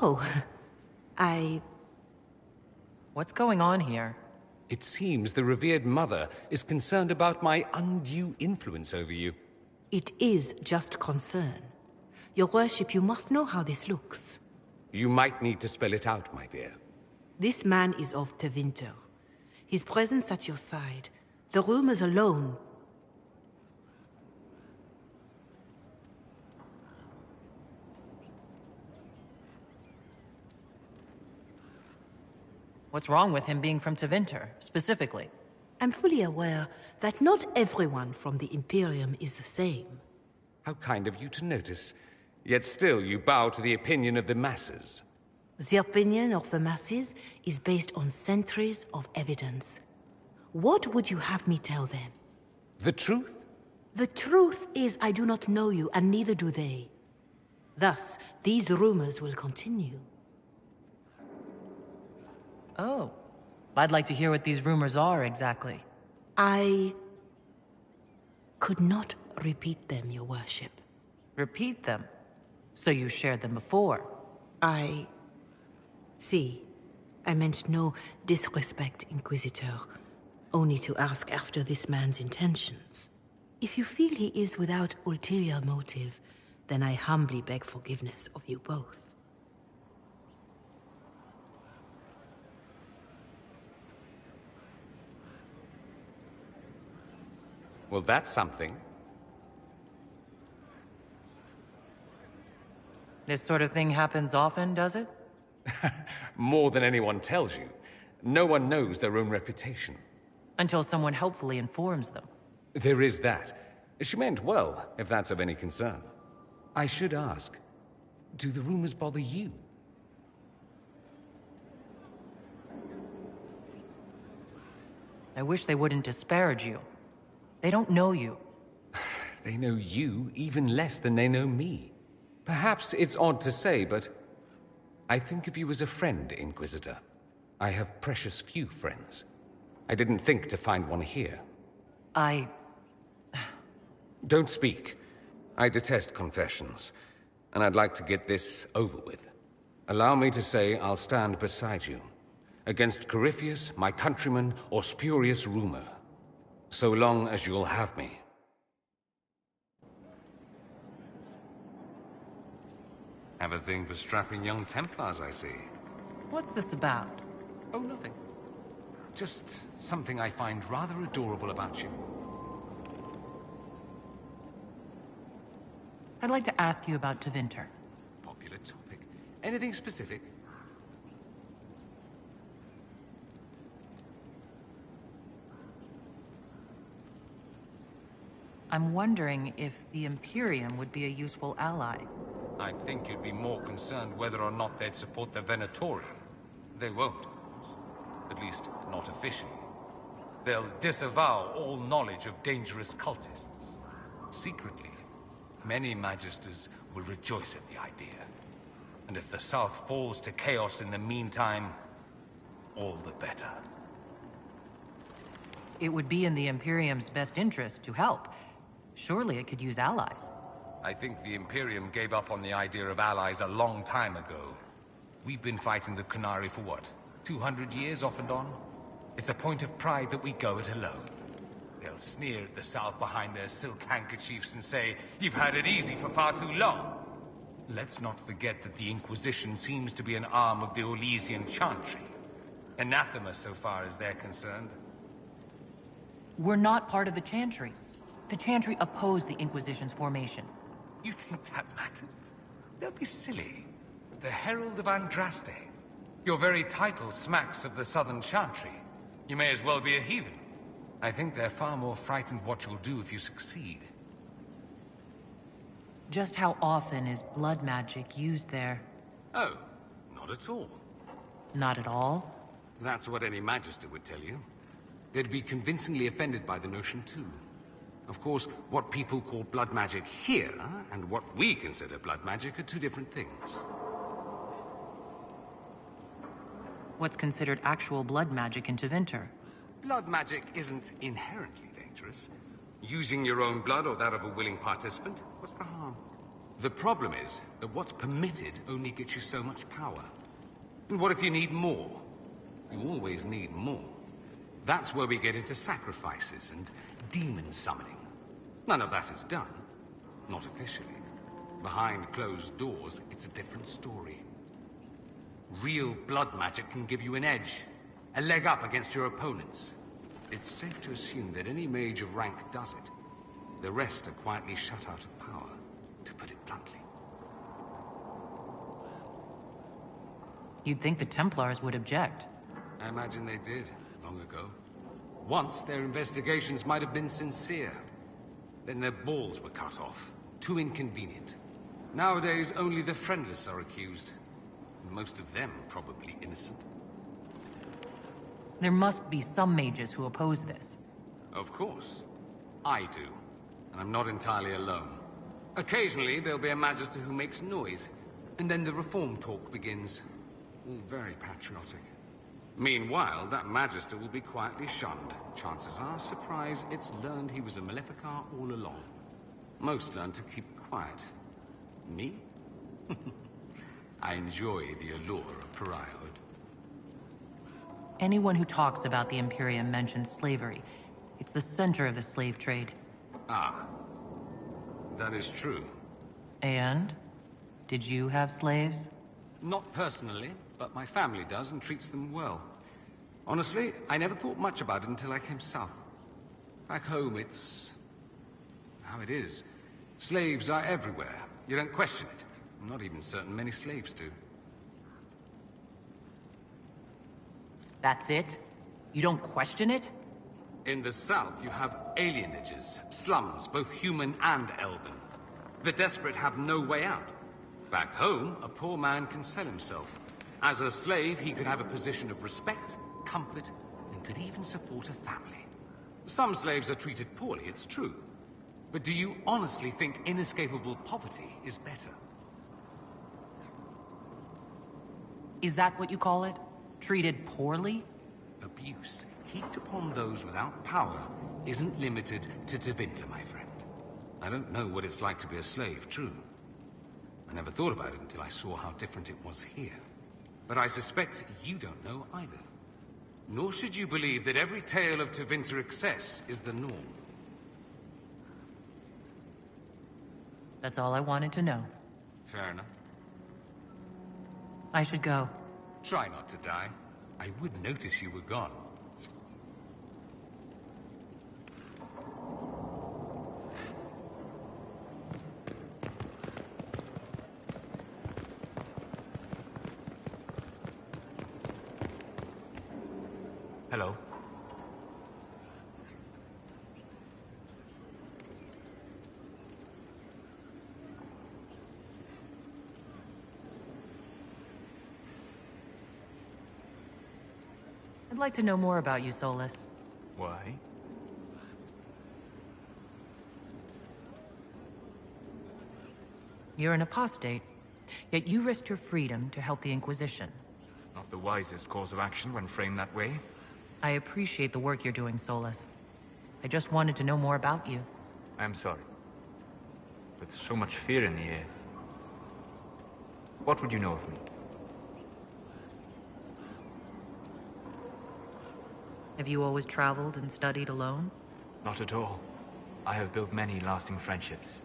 Oh, I... What's going on here? It seems the revered mother is concerned about my undue influence over you. It is just concern. Your worship, you must know how this looks. You might need to spell it out, my dear. This man is of Tevinter. His presence at your side, the rumors alone. What's wrong with him being from Tevinter, specifically? I'm fully aware that not everyone from the Imperium is the same. How kind of you to notice. Yet still you bow to the opinion of the masses. The opinion of the masses is based on centuries of evidence. What would you have me tell them? The truth? The truth is I do not know you, and neither do they. Thus, these rumors will continue. Oh. I'd like to hear what these rumors are, exactly. I... could not repeat them, your worship. Repeat them? So you shared them before? See, I meant no disrespect, Inquisitor. Only to ask after this man's intentions. If you feel he is without ulterior motive, then I humbly beg forgiveness of you both. Well, that's something. This sort of thing happens often, does it? More than anyone tells you. No one knows their own reputation. Until someone helpfully informs them. There is that. She meant well, if that's of any concern. I should ask, do the rumors bother you? I wish they wouldn't disparage you. They don't know you. They know you even less than they know me. Perhaps it's odd to say, but I think of you as a friend, Inquisitor. I have precious few friends. I didn't think to find one here. Don't speak. I detest confessions, and I'd like to get this over with. Allow me to say I'll stand beside you, against Corypheus, my countryman, or spurious rumor, so long as you'll have me. Have a thing for strapping young Templars, I see. What's this about? Oh, nothing. Just something I find rather adorable about you. I'd like to ask you about Tevinter. Popular topic. Anything specific? I'm wondering if the Imperium would be a useful ally. I think you'd be more concerned whether or not they'd support the Venatori. They won't, of course. At least, not officially. They'll disavow all knowledge of dangerous cultists. Secretly, many Magisters will rejoice at the idea. And if the South falls to chaos in the meantime, all the better. It would be in the Imperium's best interest to help. Surely it could use allies. I think the Imperium gave up on the idea of allies a long time ago. We've been fighting the Qunari for what? 200 years off and on? It's a point of pride that we go it alone. They'll sneer at the South behind their silk handkerchiefs and say, "You've had it easy for far too long." Let's not forget that the Inquisition seems to be an arm of the Orlesian Chantry. Anathema so far as they're concerned. We're not part of the Chantry. The Chantry opposed the Inquisition's formation. You think that matters? Don't be silly. The Herald of Andraste. Your very title smacks of the Southern Chantry. You may as well be a heathen. I think they're far more frightened what you'll do if you succeed. Just how often is blood magic used there? Oh, not at all. Not at all? That's what any Magister would tell you. They'd be convincingly offended by the notion too. Of course, what people call blood magic here, and what we consider blood magic, are two different things. What's considered actual blood magic in Tevinter? Blood magic isn't inherently dangerous. Using your own blood or that of a willing participant, what's the harm? The problem is that what's permitted only gets you so much power. And what if you need more? You always need more. That's where we get into sacrifices and demon summoning. None of that is done. Not officially. Behind closed doors, it's a different story. Real blood magic can give you an edge, a leg up against your opponents. It's safe to assume that any mage of rank does it. The rest are quietly shut out of power, to put it bluntly. You'd think the Templars would object. I imagine they did, long ago. Once, their investigations might have been sincere. Then their balls were cut off. Too inconvenient. Nowadays, only the friendless are accused. And most of them probably innocent. There must be some mages who oppose this. Of course. I do. And I'm not entirely alone. Occasionally, there'll be a magister who makes noise. And then the reform talk begins. All very patriotic. Meanwhile, that magister will be quietly shunned. Chances are, surprise, it's learned he was a Maleficar all along. Most learn to keep quiet. Me? I enjoy the allure of pariahhood. Anyone who talks about the Imperium mentions slavery. It's the center of the slave trade. Ah. That is true. And? Did you have slaves? Not personally, but my family does and treats them well. Honestly, I never thought much about it until I came south. Back home, it's how it is. Slaves are everywhere. You don't question it. I'm not even certain many slaves do. That's it? You don't question it? In the south, you have alienages, slums, both human and elven. The desperate have no way out. Back home, a poor man can sell himself. As a slave, he could have a position of respect, comfort, and could even support a family. Some slaves are treated poorly, it's true. But do you honestly think inescapable poverty is better? Is that what you call it? Treated poorly? Abuse heaped upon those without power isn't limited to Tevinter, my friend. I don't know what it's like to be a slave, true. I never thought about it until I saw how different it was here. But I suspect you don't know either. Nor should you believe that every tale of Tevinter excess is the norm. That's all I wanted to know. Fair enough. I should go. Try not to die. I would notice you were gone. Hello. I'd like to know more about you, Solus. Why? You're an apostate, yet you risked your freedom to help the Inquisition. Not the wisest course of action when framed that way. I appreciate the work you're doing, Solus. I just wanted to know more about you. I am sorry. With so much fear in the air. What would you know of me? Have you always traveled and studied alone? Not at all. I have built many lasting friendships.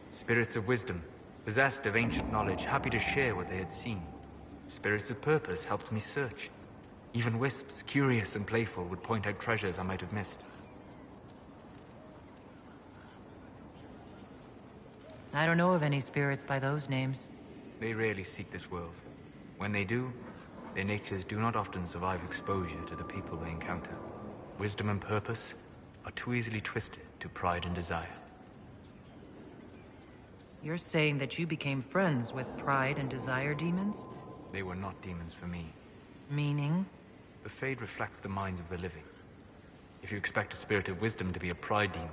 Spirits of wisdom, possessed of ancient knowledge, happy to share what they had seen. Spirits of purpose helped me search. Even wisps, curious and playful, would point out treasures I might have missed. I don't know of any spirits by those names. They rarely seek this world. When they do, their natures do not often survive exposure to the people they encounter. Wisdom and purpose are too easily twisted to pride and desire. You're saying that you became friends with pride and desire demons? They were not demons for me. Meaning? The Fade reflects the minds of the living. If you expect a spirit of wisdom to be a pride demon,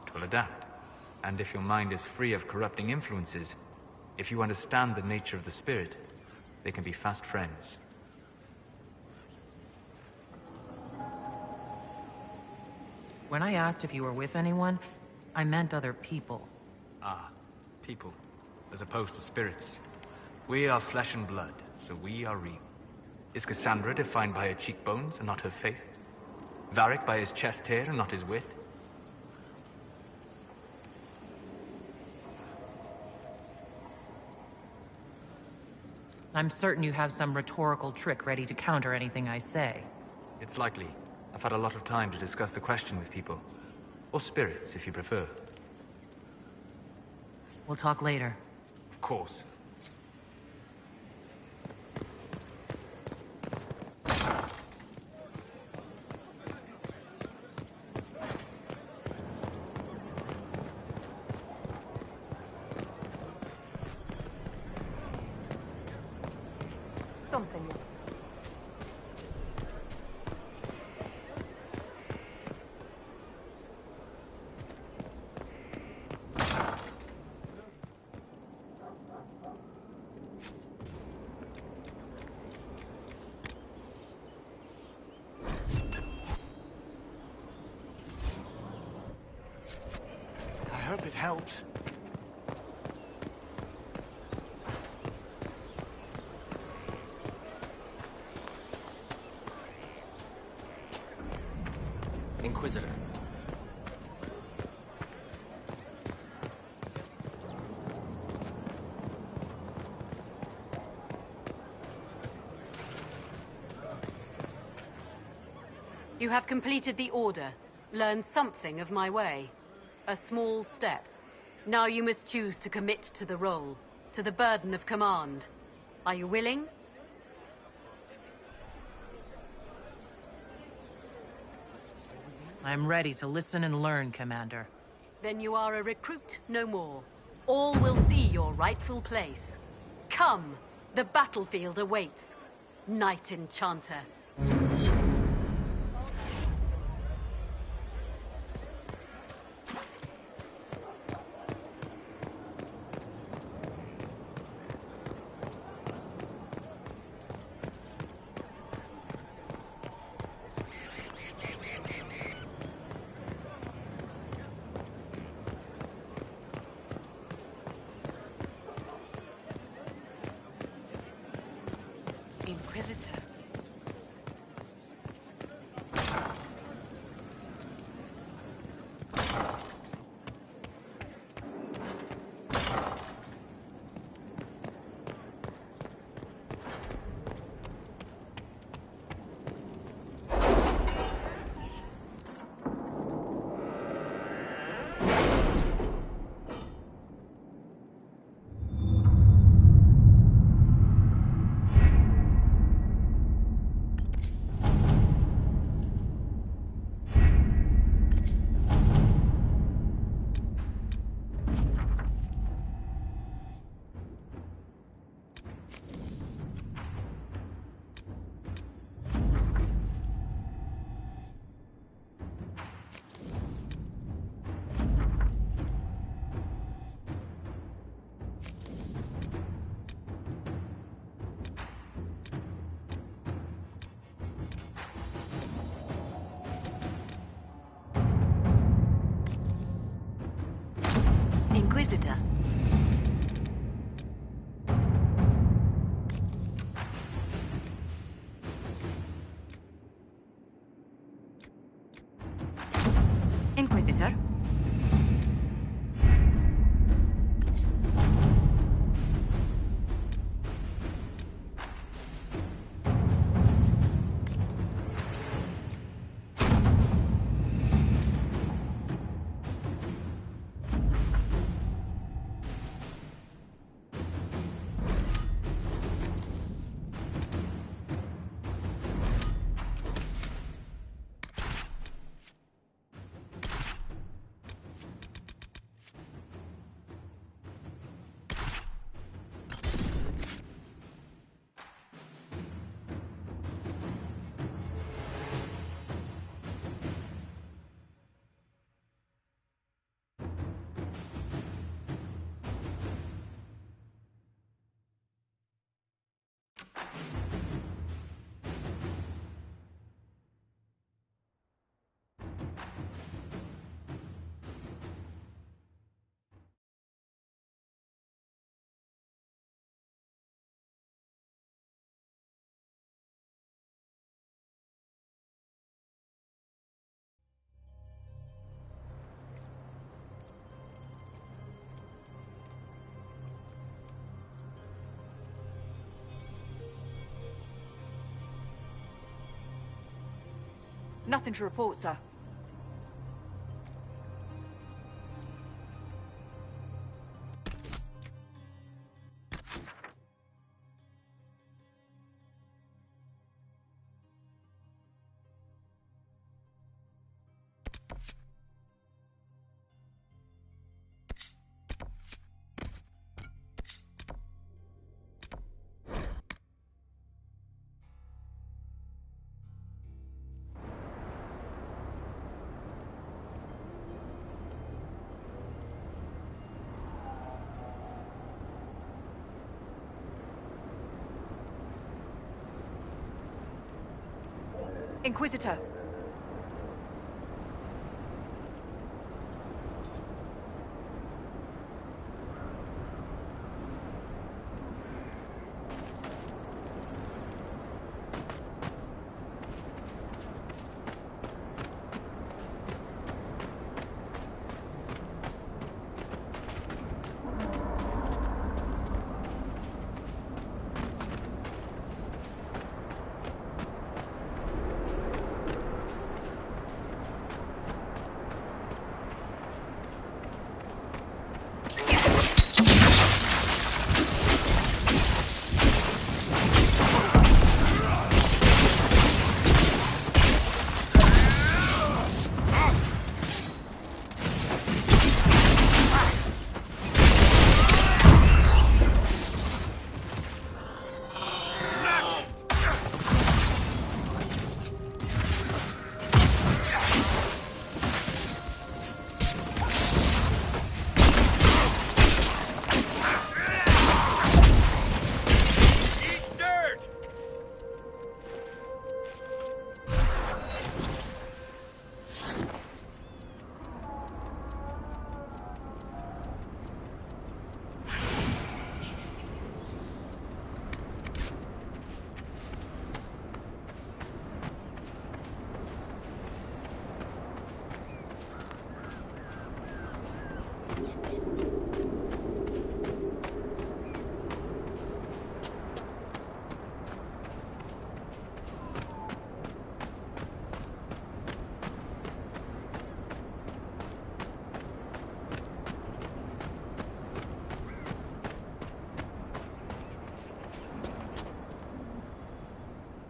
it will adapt. And if your mind is free of corrupting influences, if you understand the nature of the spirit, they can be fast friends. When I asked if you were with anyone, I meant other people. Ah, people. as opposed to spirits. We are flesh and blood, so we are real. Is Cassandra defined by her cheekbones and not her faith? Varric by his chest hair and not his wit? I'm certain you have some rhetorical trick ready to counter anything I say. It's likely. I've had a lot of time to discuss the question with people. Or spirits, if you prefer. We'll talk later. Of course. Something. I hope it helps. Inquisitor. You have completed the order, learned something of my way. A small step. Now you must choose to commit to the role, to the burden of command. Are you willing? I'm ready to listen and learn, Commander. Then you are a recruit no more. All will see your rightful place. Come, the battlefield awaits. Knight Enchanter. Inquisitor. Inquisitor. Inquisitor. Nothing to report, sir. Inquisitor.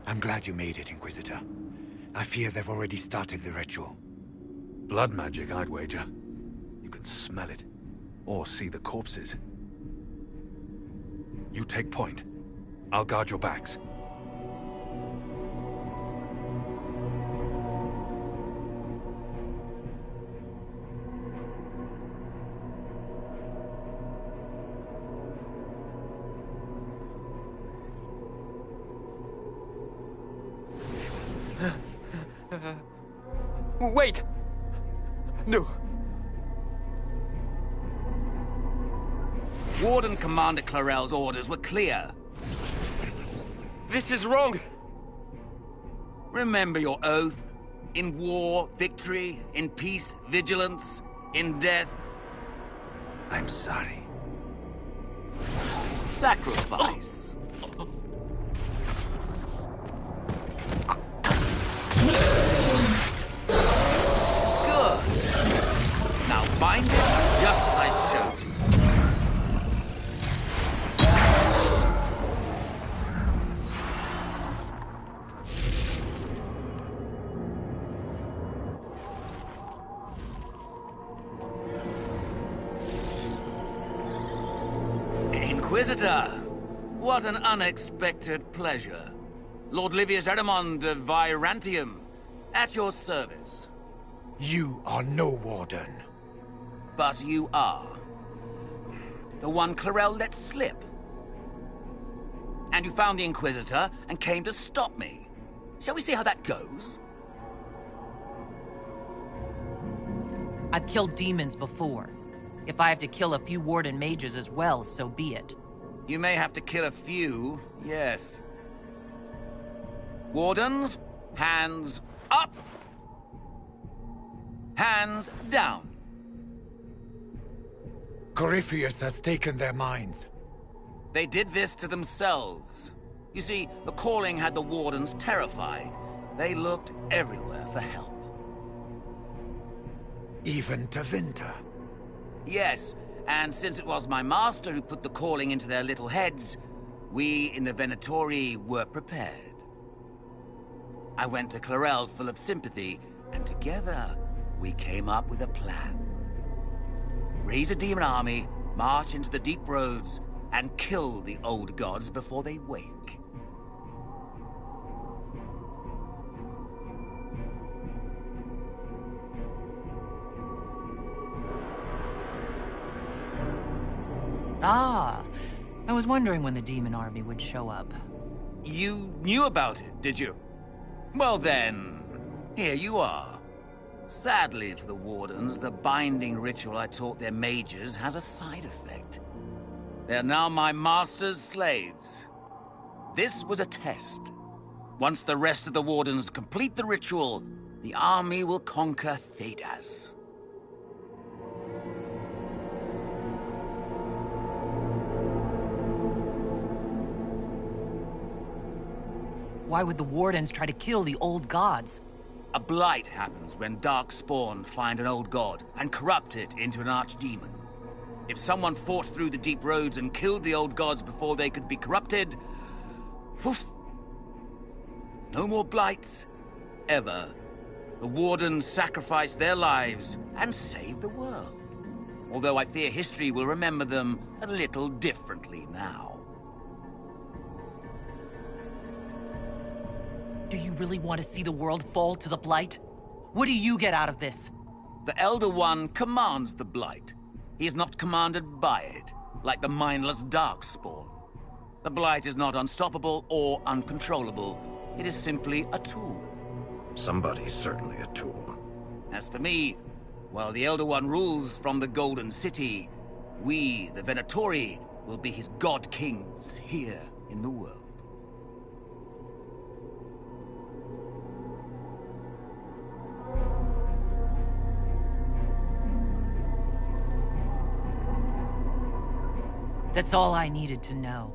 I'm glad you made it, Inquisitor. I fear they've already started the ritual. Blood magic, I'd wager. You can smell it. Or see the corpses. You take point. I'll guard your backs. Wait! No. Warden Commander Clarel's orders were clear. This is wrong! Remember your oath. In war, victory. In peace, vigilance. In death, I'm sorry. sacrifice. Good. Now bind it just as I showed you. Inquisitor, what an unexpected pleasure. Lord Livius Erimond of Virantium, at your service. You are no warden. But you are. The one Clarel let slip. And you found the Inquisitor and came to stop me. Shall we see how that goes? I've killed demons before. If I have to kill a few warden mages as well, so be it. You may have to kill a few, yes. Wardens, hands up! Hands down. Corypheus has taken their minds. They did this to themselves. You see, the calling had the Wardens terrified. They looked everywhere for help. Even to Winter. Yes, and since it was my master who put the calling into their little heads, we in the Venatori were prepared. I went to Clarel full of sympathy, and together we came up with a plan. Raise a demon army, march into the deep roads, and kill the old gods before they wake. Ah, I was wondering when the demon army would show up. You knew about it, did you? Well then, here you are. Sadly for the Wardens, the binding ritual I taught their mages has a side effect. They're now my master's slaves. This was a test. Once the rest of the Wardens complete the ritual, the army will conquer Thedas. Why would the Wardens try to kill the old gods? A blight happens when Darkspawn find an old god and corrupt it into an archdemon. If someone fought through the deep roads and killed the old gods before they could be corrupted, woof, no more blights, ever. The Wardens sacrificed their lives and saved the world. Although I fear history will remember them a little differently now. Do you really want to see the world fall to the Blight? What do you get out of this? The Elder One commands the Blight. He is not commanded by it, like the mindless Darkspawn. The Blight is not unstoppable or uncontrollable. It is simply a tool. Somebody's certainly a tool. As for me, while the Elder One rules from the Golden City, we, the Venatori, will be his god kings here in the world. That's all I needed to know.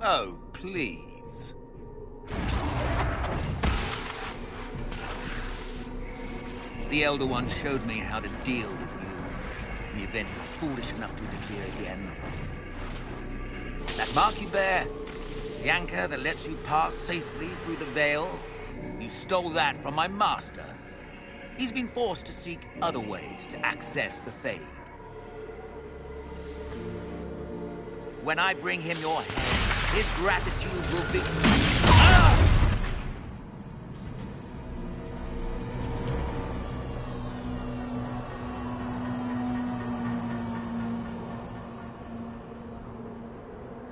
Oh, please. The Elder One showed me how to deal with you in the event you're foolish enough to interfere again. That mark you bear, the anchor that lets you pass safely through the veil, you stole that from my master. He's been forced to seek other ways to access the Fade. When I bring him your head, his gratitude will be... Ah!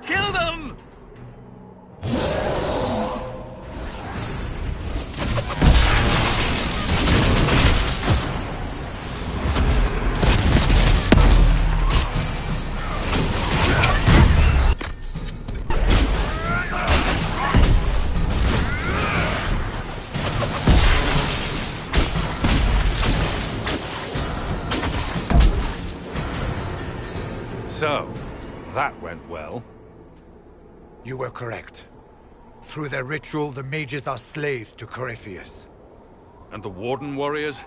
Kill them! So, that went well. You were correct. Through their ritual, the mages are slaves to Corypheus. And the Warden warriors?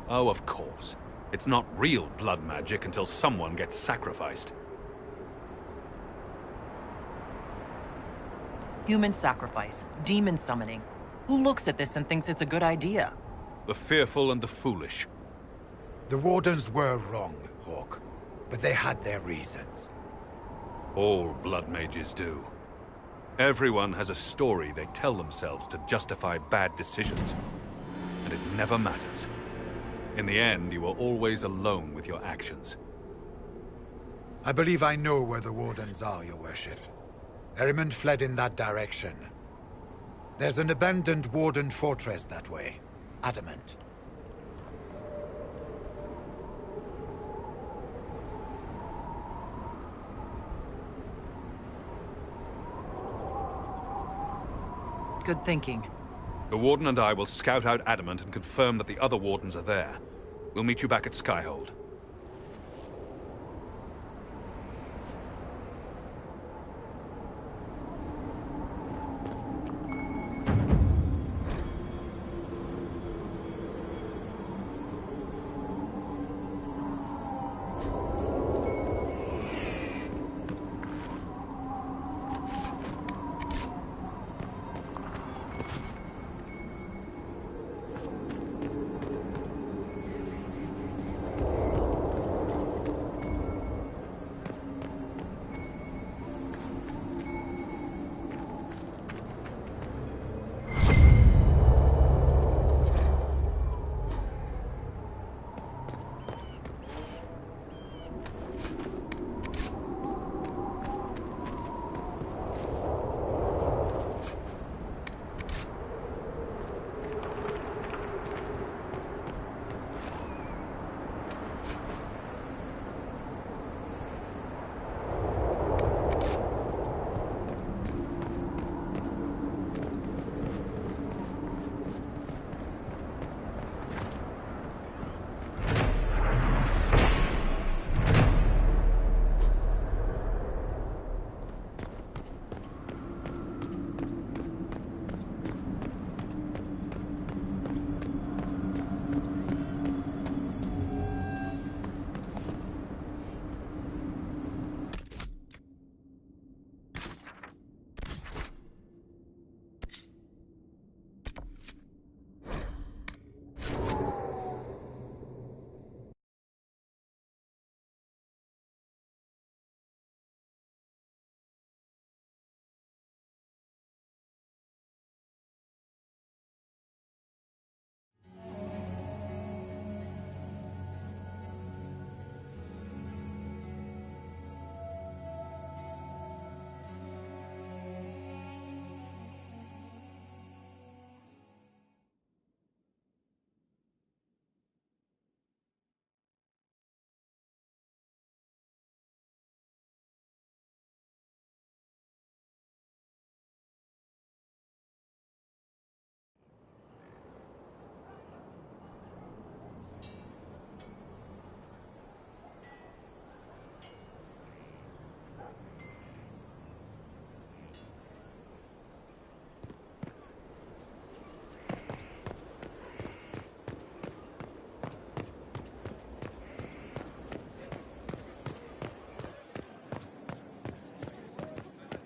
Oh, of course. It's not real blood magic until someone gets sacrificed. Human sacrifice, demon summoning. Who looks at this and thinks it's a good idea? The fearful and the foolish. The Wardens were wrong, Hawk, but they had their reasons. All blood mages do. Everyone has a story they tell themselves to justify bad decisions. And it never matters. In the end, you are always alone with your actions. I believe I know where the Wardens are, Your Worship. Erimond fled in that direction. There's an abandoned Warden fortress that way. Adamant. Good thinking. The Warden and I will scout out Adamant and confirm that the other Wardens are there. We'll meet you back at Skyhold.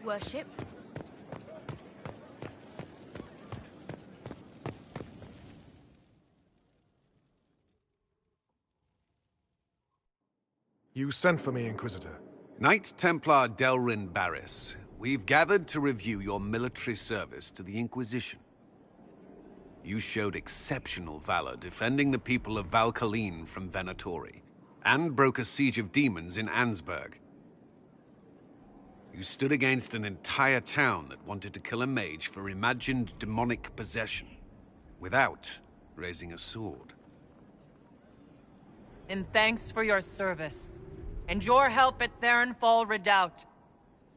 Worship. You sent for me, Inquisitor. Knight Templar Delrin Barris, we've gathered to review your military service to the Inquisition. You showed exceptional valor defending the people of Valkaline from Venatori, and broke a siege of demons in Ansburg. You stood against an entire town that wanted to kill a mage for imagined demonic possession, without raising a sword. In thanks for your service, and your help at Theronfall Redoubt,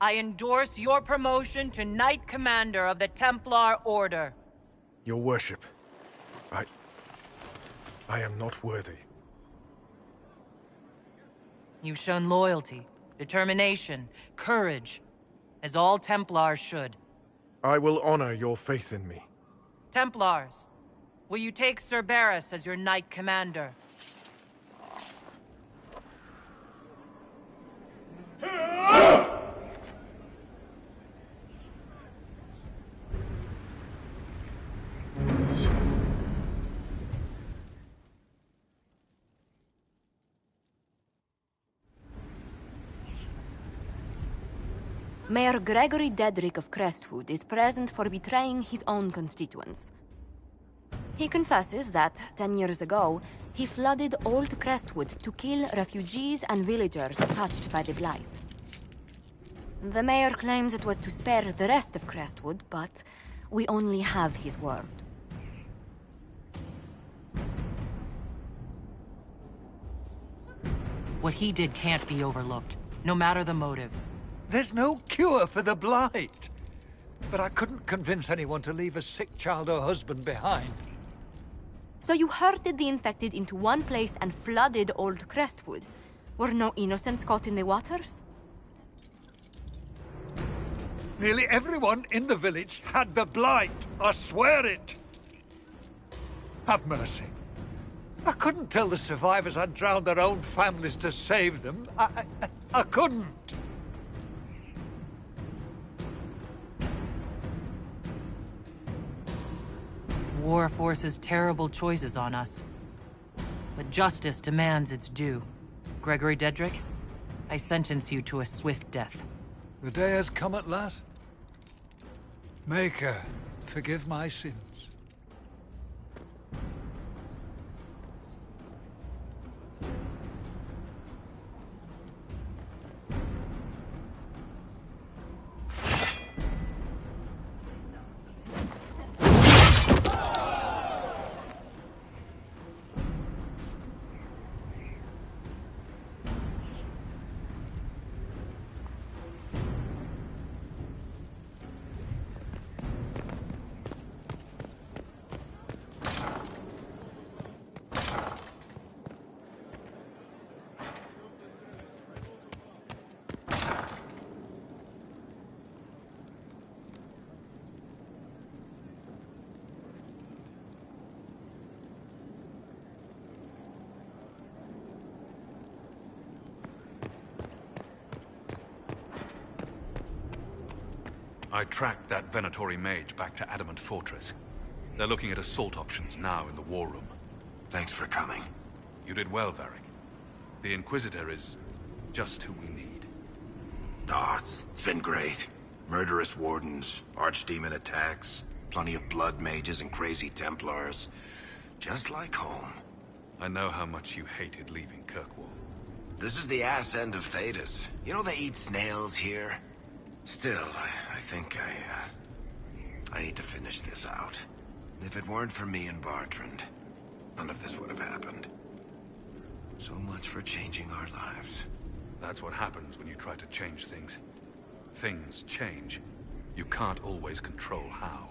I endorse your promotion to Knight Commander of the Templar Order. Your worship, I am not worthy. You've shown loyalty, determination, courage, as all Templars should. I will honor your faith in me. Templars, will you take Sir Barris as your Knight Commander? Mayor Gregory Dedrick of Crestwood is present for betraying his own constituents. He confesses that, 10 years ago, he flooded Old Crestwood to kill refugees and villagers touched by the Blight. The mayor claims it was to spare the rest of Crestwood, but we only have his word. What he did can't be overlooked, no matter the motive. There's no cure for the Blight. But I couldn't convince anyone to leave a sick child or husband behind. So you herded the infected into one place and flooded Old Crestwood? Were no innocents caught in the waters? Nearly everyone in the village had the Blight. I swear it. Have mercy. I couldn't tell the survivors I'd drowned their own families to save them. I couldn't. War forces terrible choices on us. But justice demands its due. Gregory Dedrick, I sentence you to a swift death. The day has come at last. Maker, forgive my sins. I tracked that Venatori mage back to Adamant Fortress. They're looking at assault options now in the war room. Thanks for coming. You did well, Varric. The Inquisitor is just who we need. It's been great. Murderous wardens, archdemon attacks, plenty of blood mages and crazy Templars. Just like home. I know how much you hated leaving Kirkwall. This is the ass end of Thedas. You know they eat snails here? Still, I think I need to finish this out. If it weren't for me and Bartrand, none of this would have happened. So much for changing our lives. That's what happens when you try to change things. Things change. You can't always control how.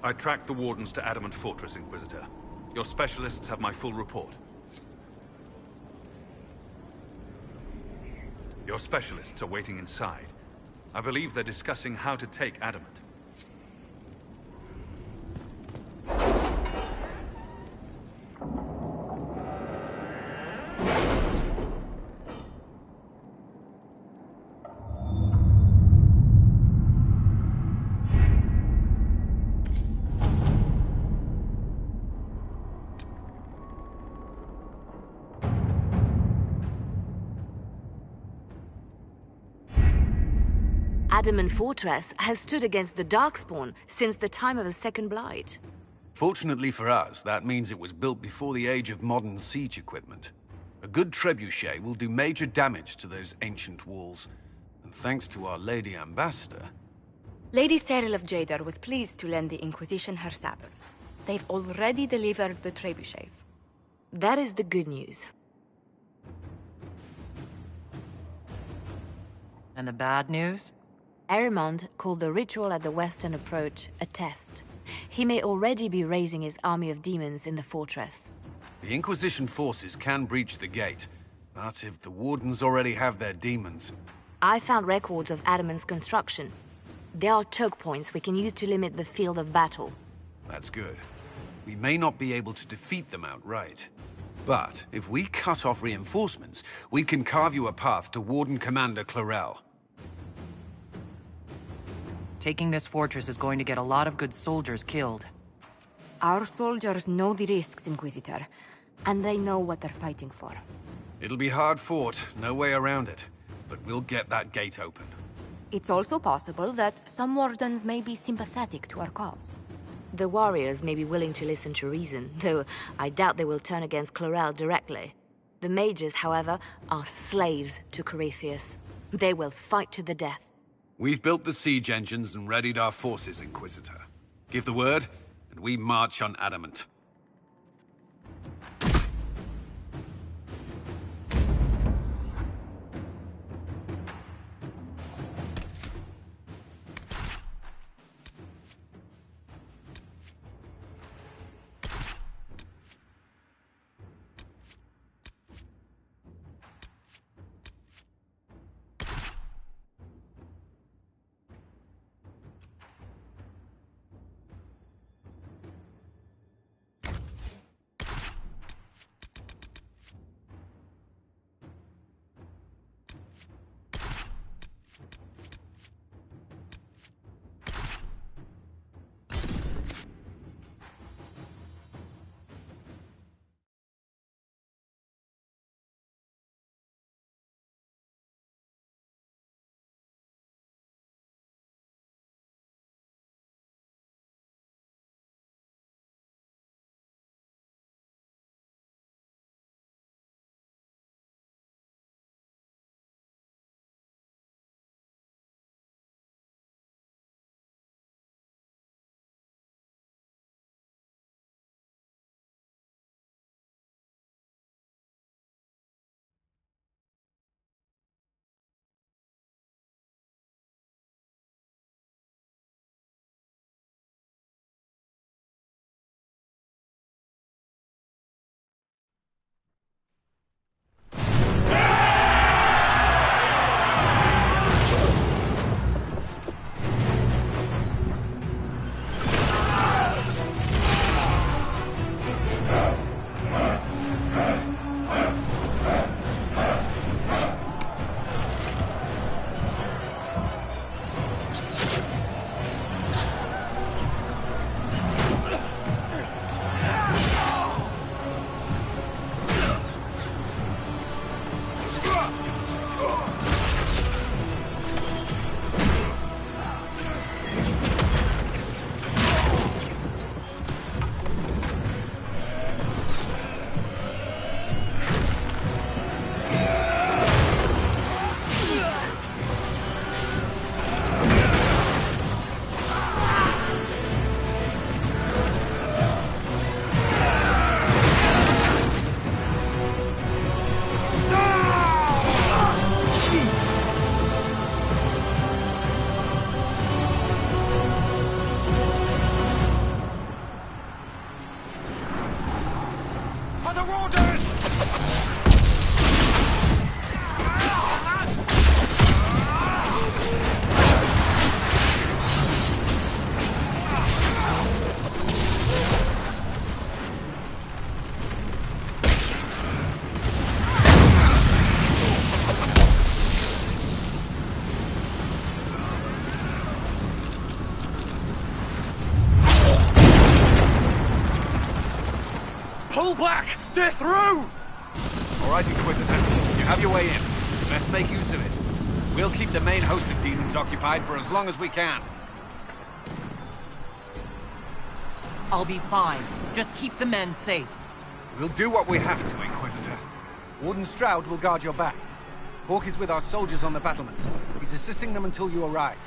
I tracked the Wardens to Adamant Fortress, Inquisitor. Your specialists have my full report. Your specialists are waiting inside. I believe they're discussing how to take Adamant. Adamant Fortress has stood against the Darkspawn since the time of the Second Blight. Fortunately for us, that means it was built before the age of modern siege equipment. A good trebuchet will do major damage to those ancient walls. And thanks to our Lady Ambassador... Lady Cyril of Jadar was pleased to lend the Inquisition her sabers. They've already delivered the trebuchets. That is the good news. And the bad news? Erimond called the ritual at the western approach a test. He may already be raising his army of demons in the fortress. The Inquisition forces can breach the gate, but if the Wardens already have their demons... I found records of Adamant's construction. There are choke points we can use to limit the field of battle. That's good. We may not be able to defeat them outright. But if we cut off reinforcements, we can carve you a path to Warden Commander Clarel. Taking this fortress is going to get a lot of good soldiers killed. Our soldiers know the risks, Inquisitor, and they know what they're fighting for. It'll be hard fought, no way around it, but we'll get that gate open. It's also possible that some Wardens may be sympathetic to our cause. The warriors may be willing to listen to reason, though I doubt they will turn against Clarel directly. The mages, however, are slaves to Corypheus. They will fight to the death. We've built the siege engines and readied our forces, Inquisitor. Give the word, and we march on Adamant. Pull back! They're through! All right, Inquisitor. You have your way in. Best make use of it. We'll keep the main host of demons occupied for as long as we can. I'll be fine. Just keep the men safe. We'll do what we have to, Inquisitor. Warden Stroud will guard your back. Hawk is with our soldiers on the battlements. He's assisting them until you arrive.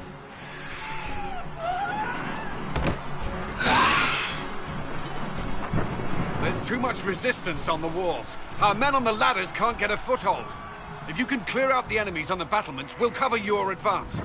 There's too much resistance on the walls. Our men on the ladders can't get a foothold. If you can clear out the enemies on the battlements, we'll cover your advance.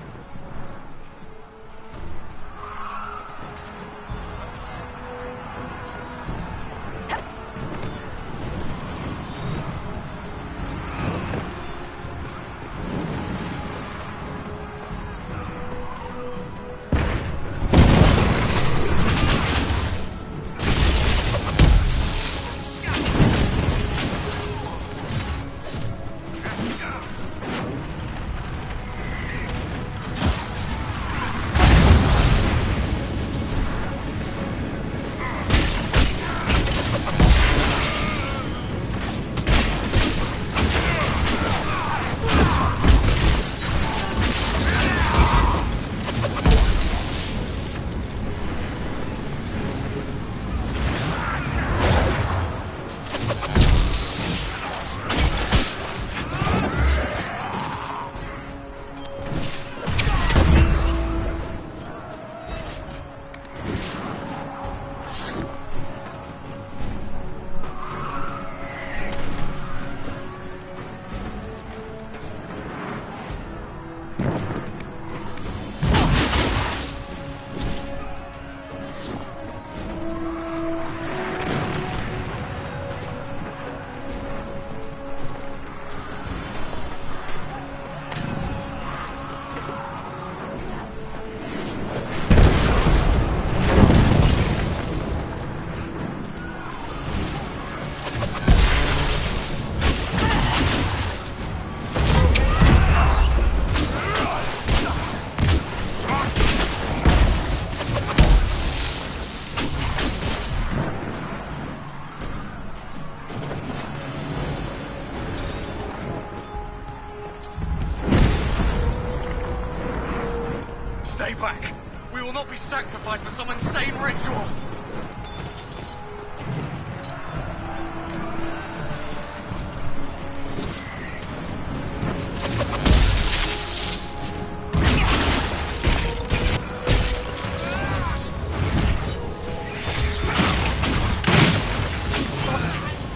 Stay back! We will not be sacrificed for some insane ritual!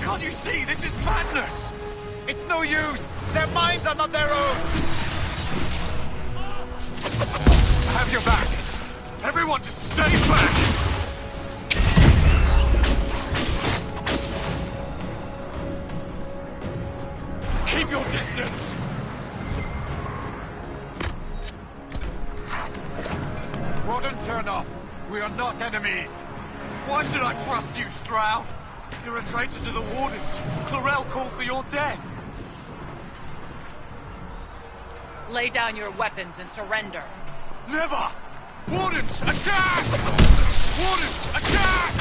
Can't you see? This is madness! It's no use! Their minds are not their own! Have your back! Everyone just stay back! Keep your distance! Warden, turn off! We are not enemies! Why should I trust you, Stroud? You're a traitor to the Wardens! Clarel called for your death! Lay down your weapons and surrender. Never! Wardens, attack! Wardens, attack!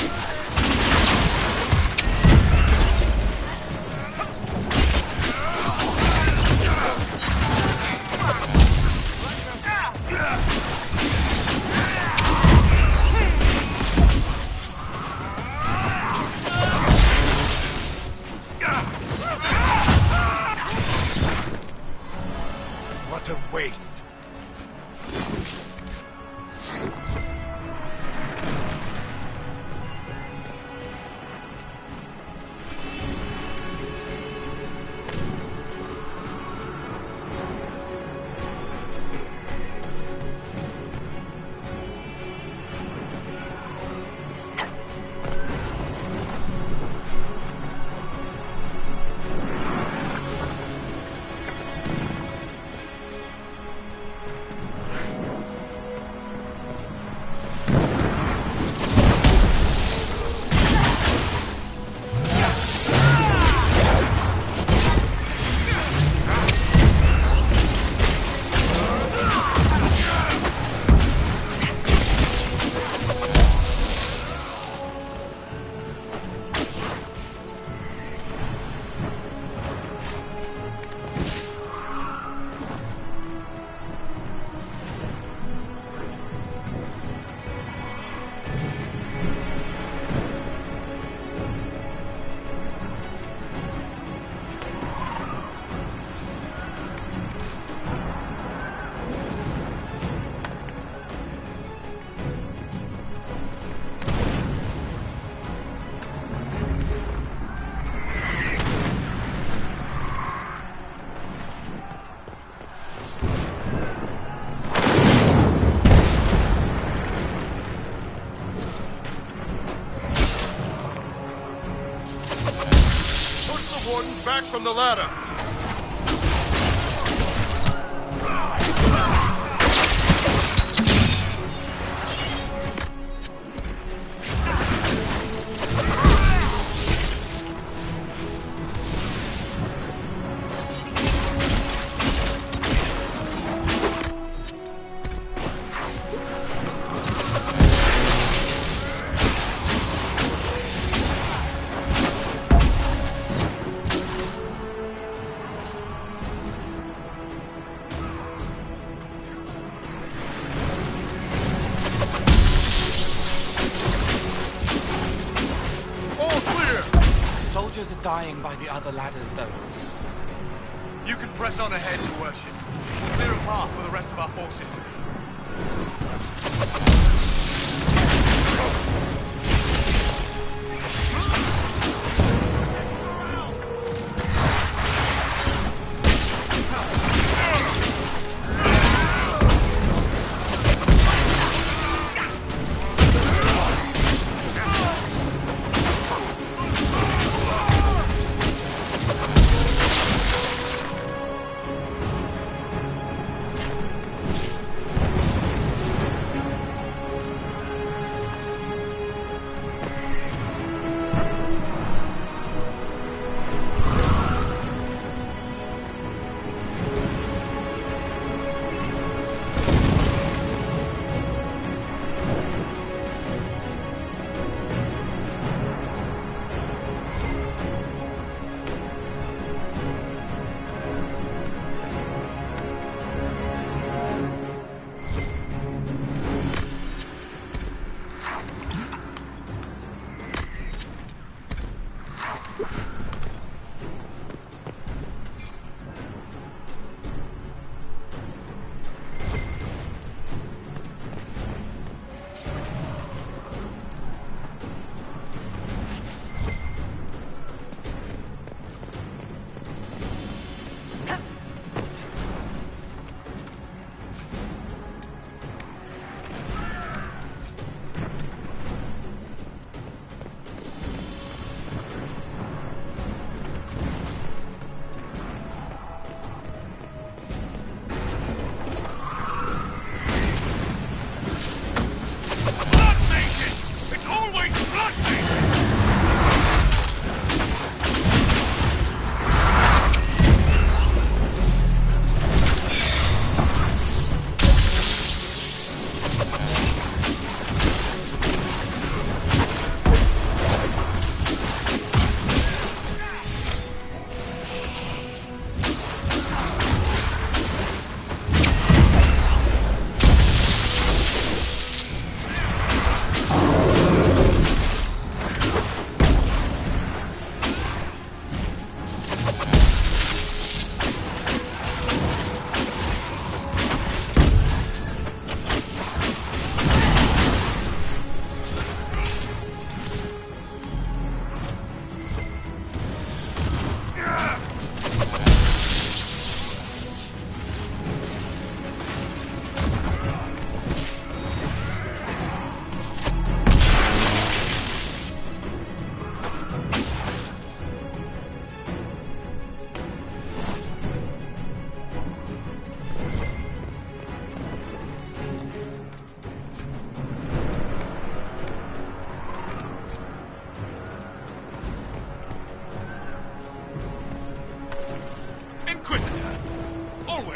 What a waste! back from the ladder! Dying by the other ladders, though. You can press on ahead, Your Worship. We'll clear a path for the rest of our forces.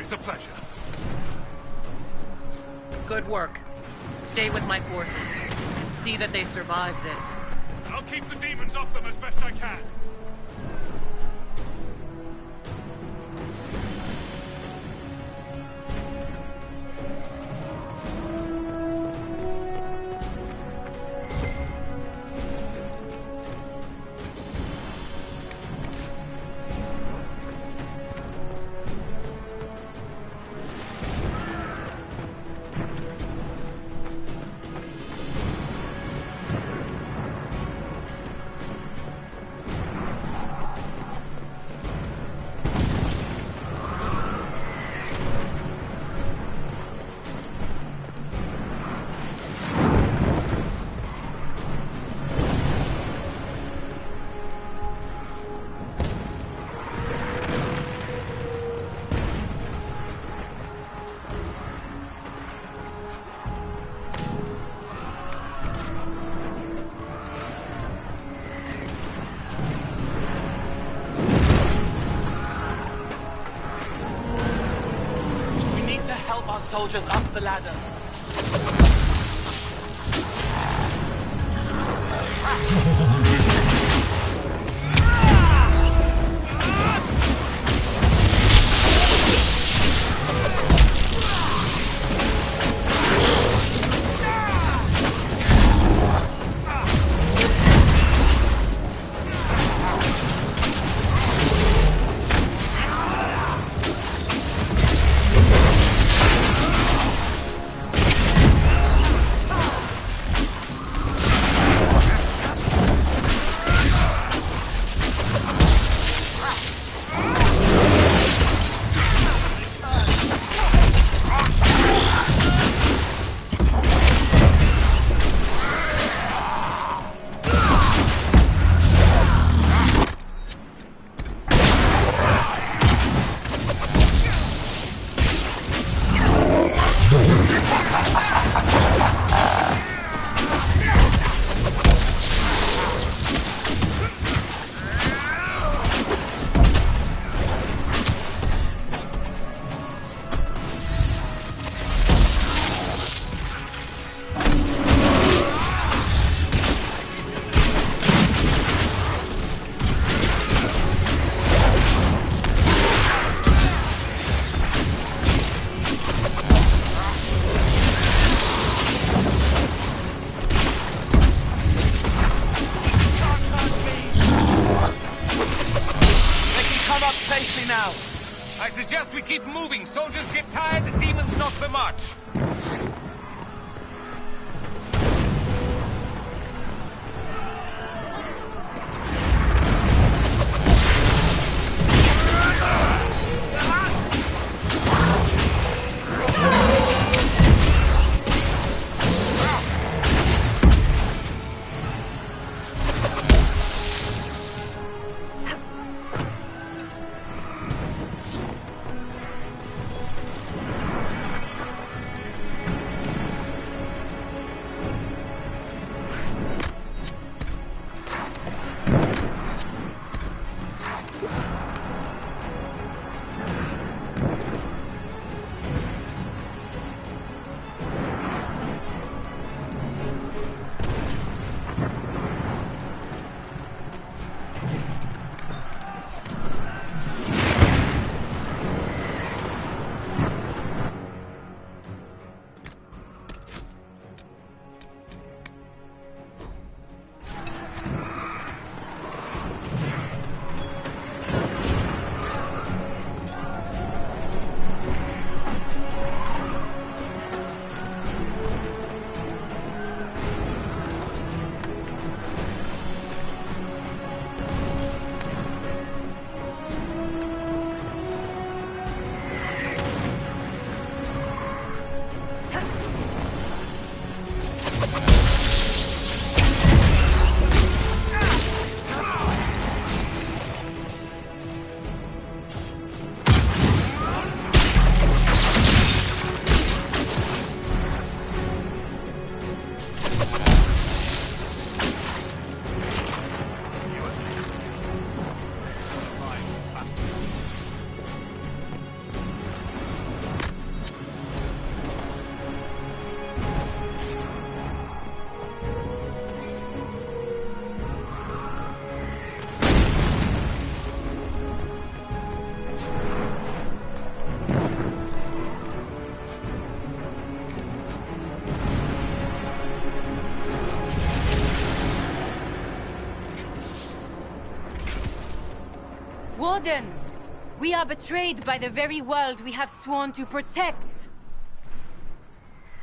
It's a pleasure. Good work. Stay with my forces and see that they survive this. I'll keep the demons off them as best I can. help our soldiers up the ladder. I suggest we keep moving. Soldiers get tired, the demons not so much. Wardens! We are betrayed by the very world we have sworn to protect!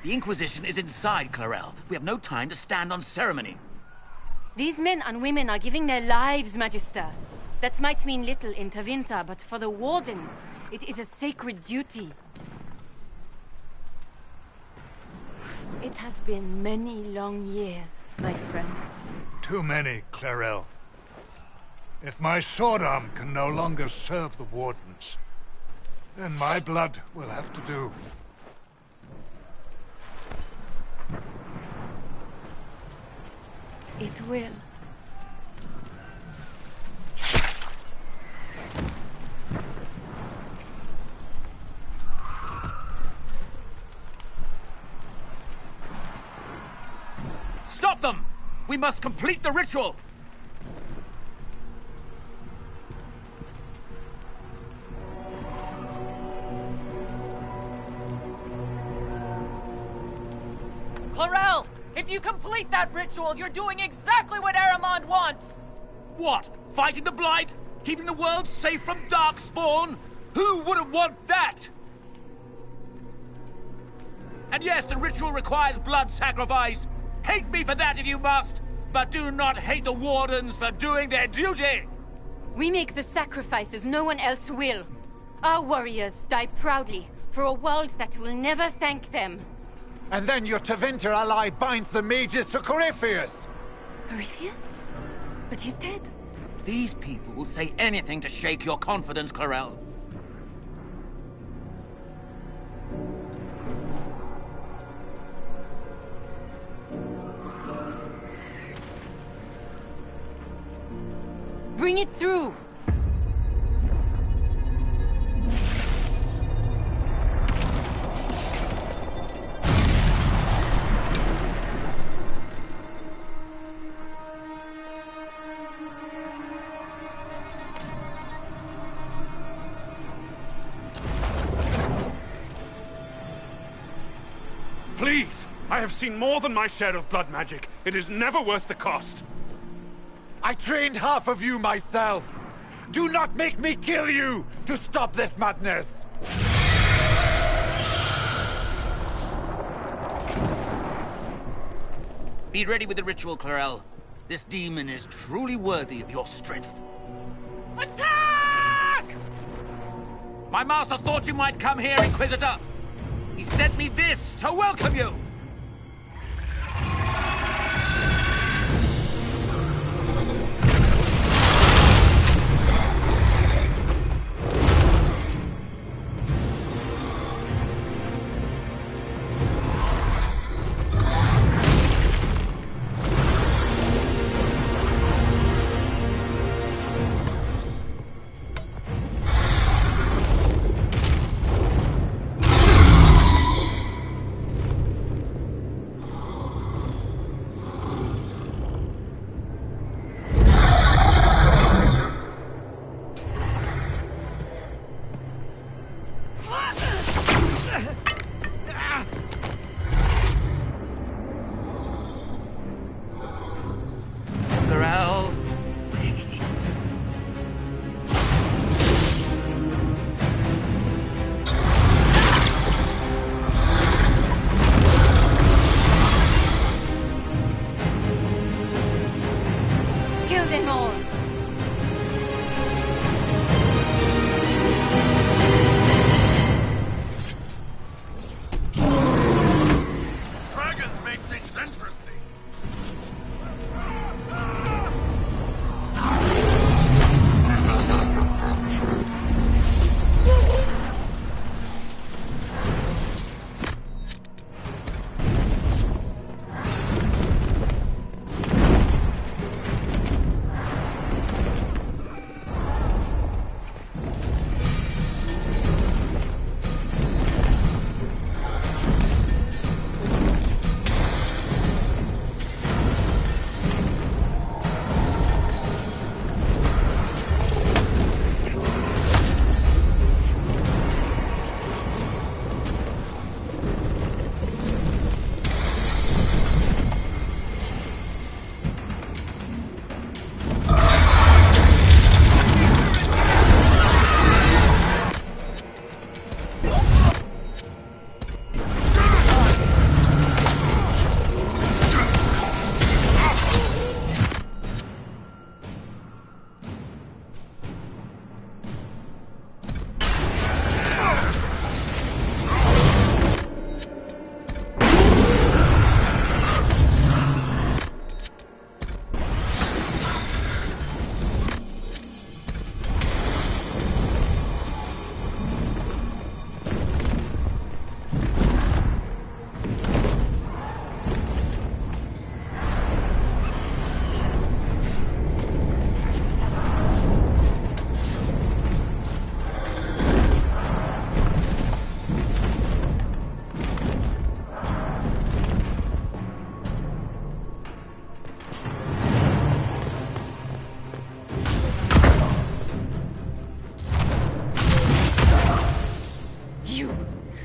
The Inquisition is inside, Clarel. We have no time to stand on ceremony. These men and women are giving their lives, Magister. That might mean little in Tevinter, but for the Wardens, it is a sacred duty. It has been many long years, my friend. Too many, Clarel. If my sword arm can no longer serve the Wardens, then my blood will have to do. It will. Stop them! We must complete the ritual! Clarel! If you complete that ritual, you're doing exactly what Aramond wants! What? Fighting the Blight? Keeping the world safe from Darkspawn? Who wouldn't want that? And yes, the ritual requires blood sacrifice. Hate me for that if you must, but do not hate the Wardens for doing their duty! We make the sacrifices no one else will. Our warriors die proudly for a world that will never thank them. And then your Tevinter ally binds the mages to Corypheus! Corypheus? But he's dead. These people will say anything to shake your confidence, Clarel. Bring it through! Please! I have seen more than my share of blood magic. It is never worth the cost. I trained half of you myself! Do not make me kill you to stop this madness! Be ready with the ritual, Clarel. This demon is truly worthy of your strength. Attack! My master thought you might come here, Inquisitor. He sent me this to welcome you.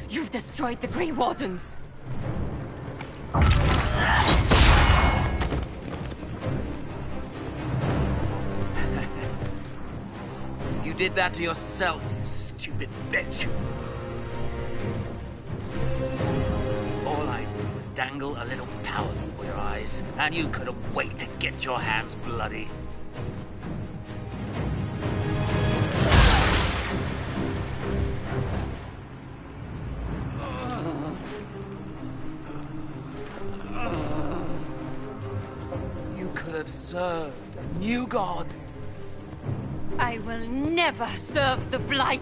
You've destroyed the Grey Wardens! You did that to yourself, you stupid bitch. All I did was dangle a little power before your eyes, and you couldn't wait to get your hands bloody. You could have served a new god. I will never serve the Blight!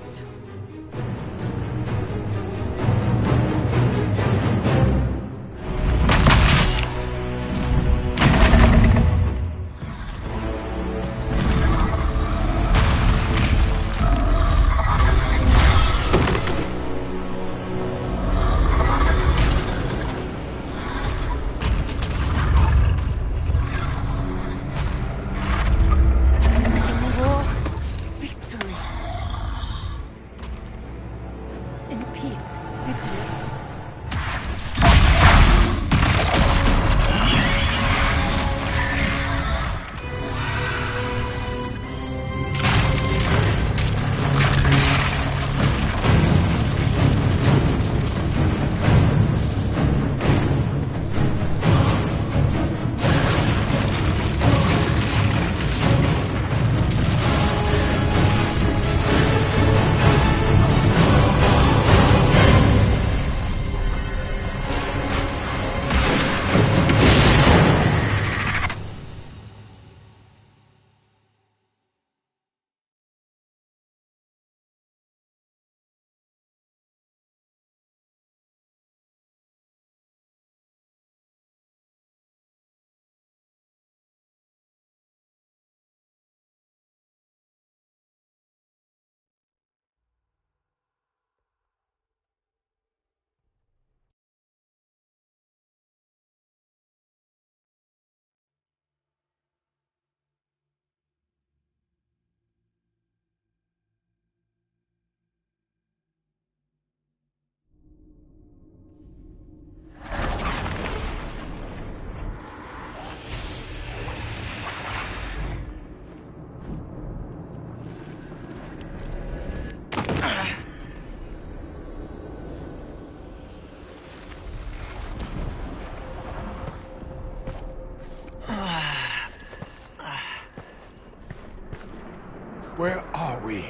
Where are we?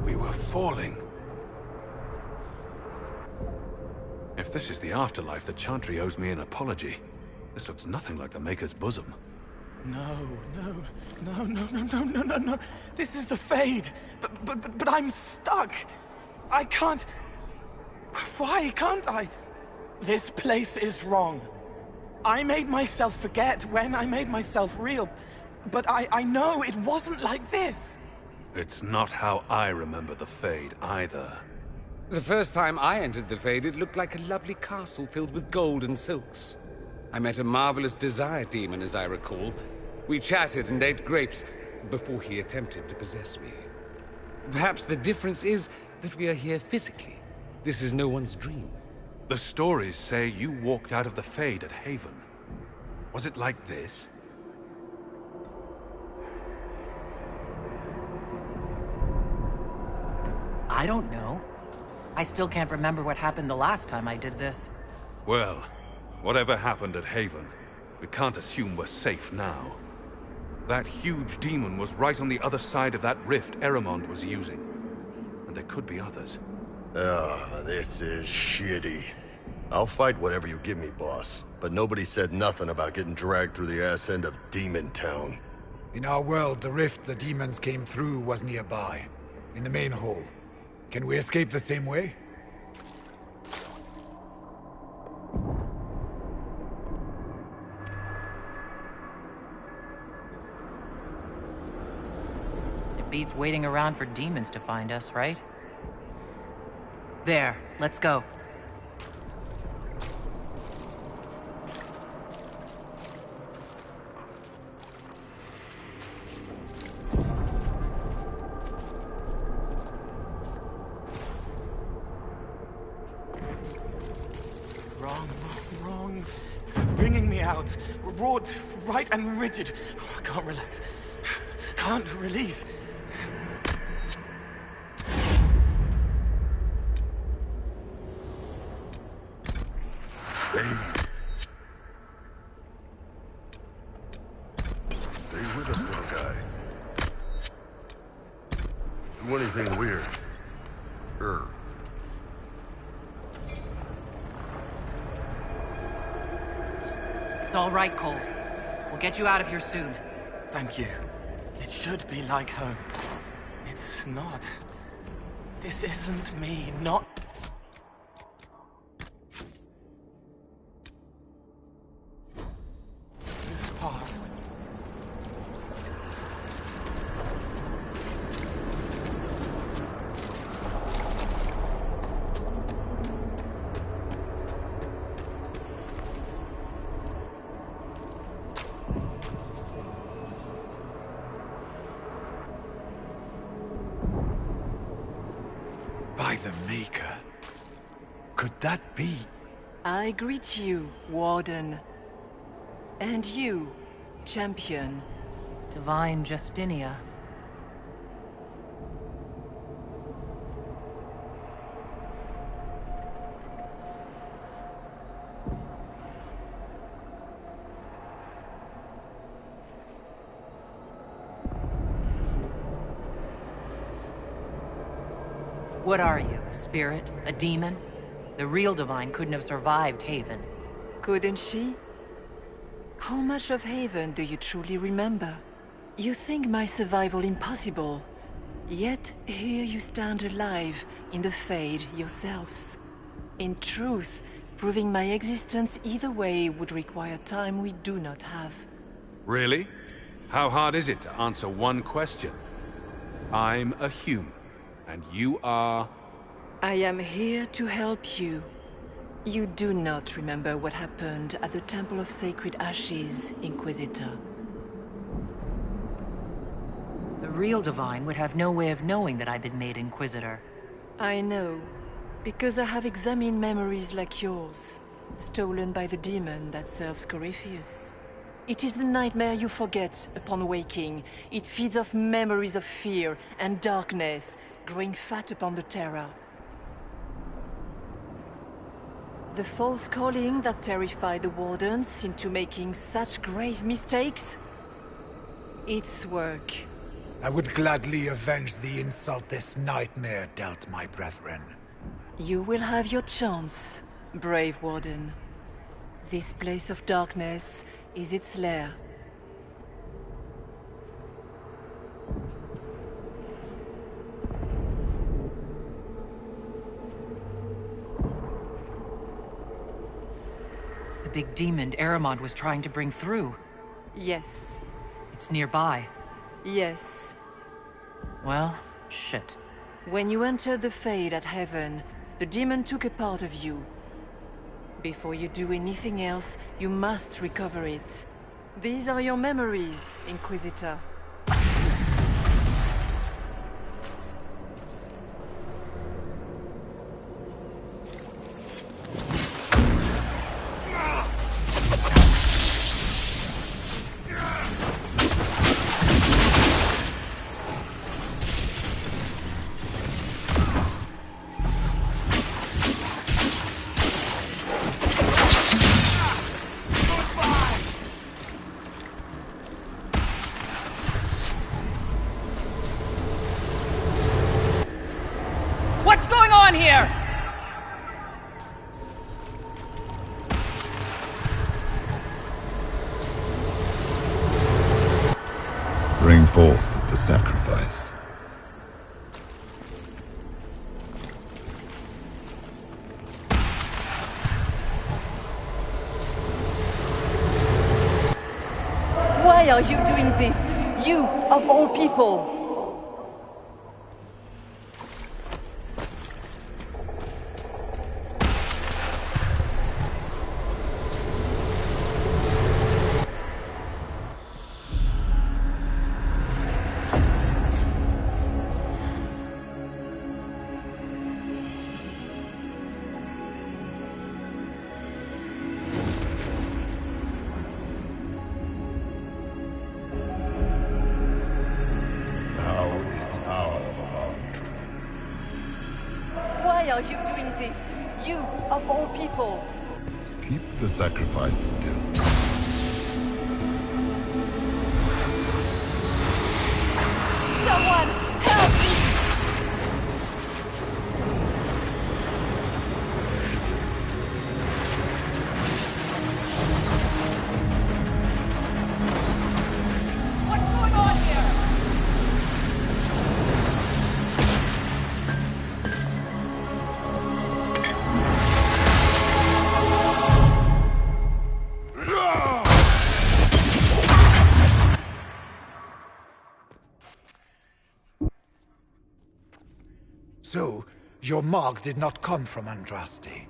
We were falling. If this is the afterlife, the Chantry owes me an apology. This looks nothing like the Maker's bosom. No. This is the Fade. But I'm stuck. I can't... Why can't I? This place is wrong. I made myself forget when I made myself real. But I know it wasn't like this. It's not how I remember the Fade, either. The first time I entered the Fade, it looked like a lovely castle filled with gold and silks. I met a marvelous desire demon, as I recall. We chatted and ate grapes before he attempted to possess me. Perhaps the difference is that we are here physically. This is no one's dream. The stories say you walked out of the Fade at Haven. Was it like this? I don't know. I still can't remember what happened the last time I did this. Well, whatever happened at Haven, we can't assume we're safe now. That huge demon was right on the other side of that rift Eramond was using. And there could be others. This is shitty. I'll fight whatever you give me, boss. But nobody said nothing about getting dragged through the ass end of Demon Town. In our world, the rift the demons came through was nearby. In the main hall. Can we escape the same way? It beats waiting around for demons to find us, right? There, let's go. out. Roared right and rigid. I can't relax. Can't release. Stay with us, little guy. Do anything weird. It's all right, Cole. We'll get you out of here soon. Thank you. It should be like home. It's not. This isn't me, not... This part. By the Maker. Could that be? I greet you, Warden. And you, Champion. Divine Justinia. What are you, a spirit? A demon? The real Divine couldn't have survived Haven. Couldn't she? How much of Haven do you truly remember? You think my survival impossible, yet here you stand alive in the Fade yourselves. In truth, proving my existence either way would require time we do not have. Really? How hard is it to answer one question? I'm a human, and you are... I am here to help you. You do not remember what happened at the Temple of Sacred Ashes, Inquisitor. The real Divine would have no way of knowing that I've been made Inquisitor. I know, because I have examined memories like yours, stolen by the demon that serves Corypheus. It is the nightmare you forget upon waking. It feeds off memories of fear and darkness, growing fat upon the terror. The false calling that terrified the Wardens into making such grave mistakes? It's work. I would gladly avenge the insult this nightmare dealt my brethren. You will have your chance, brave Warden. This place of darkness is its lair. The big demon Aramond was trying to bring through. Yes. It's nearby. Yes. Well, shit. When you entered the Fade at Heaven, the demon took a part of you. Before you do anything else, you must recover it. These are your memories, Inquisitor. What's going on here? Bring forth the sacrifice. Why are you doing this? You, of all people! are you doing this? You, of all people. Keep the sacrifice still. Someone, help me! What's going on here? So, your mark did not come from Andraste.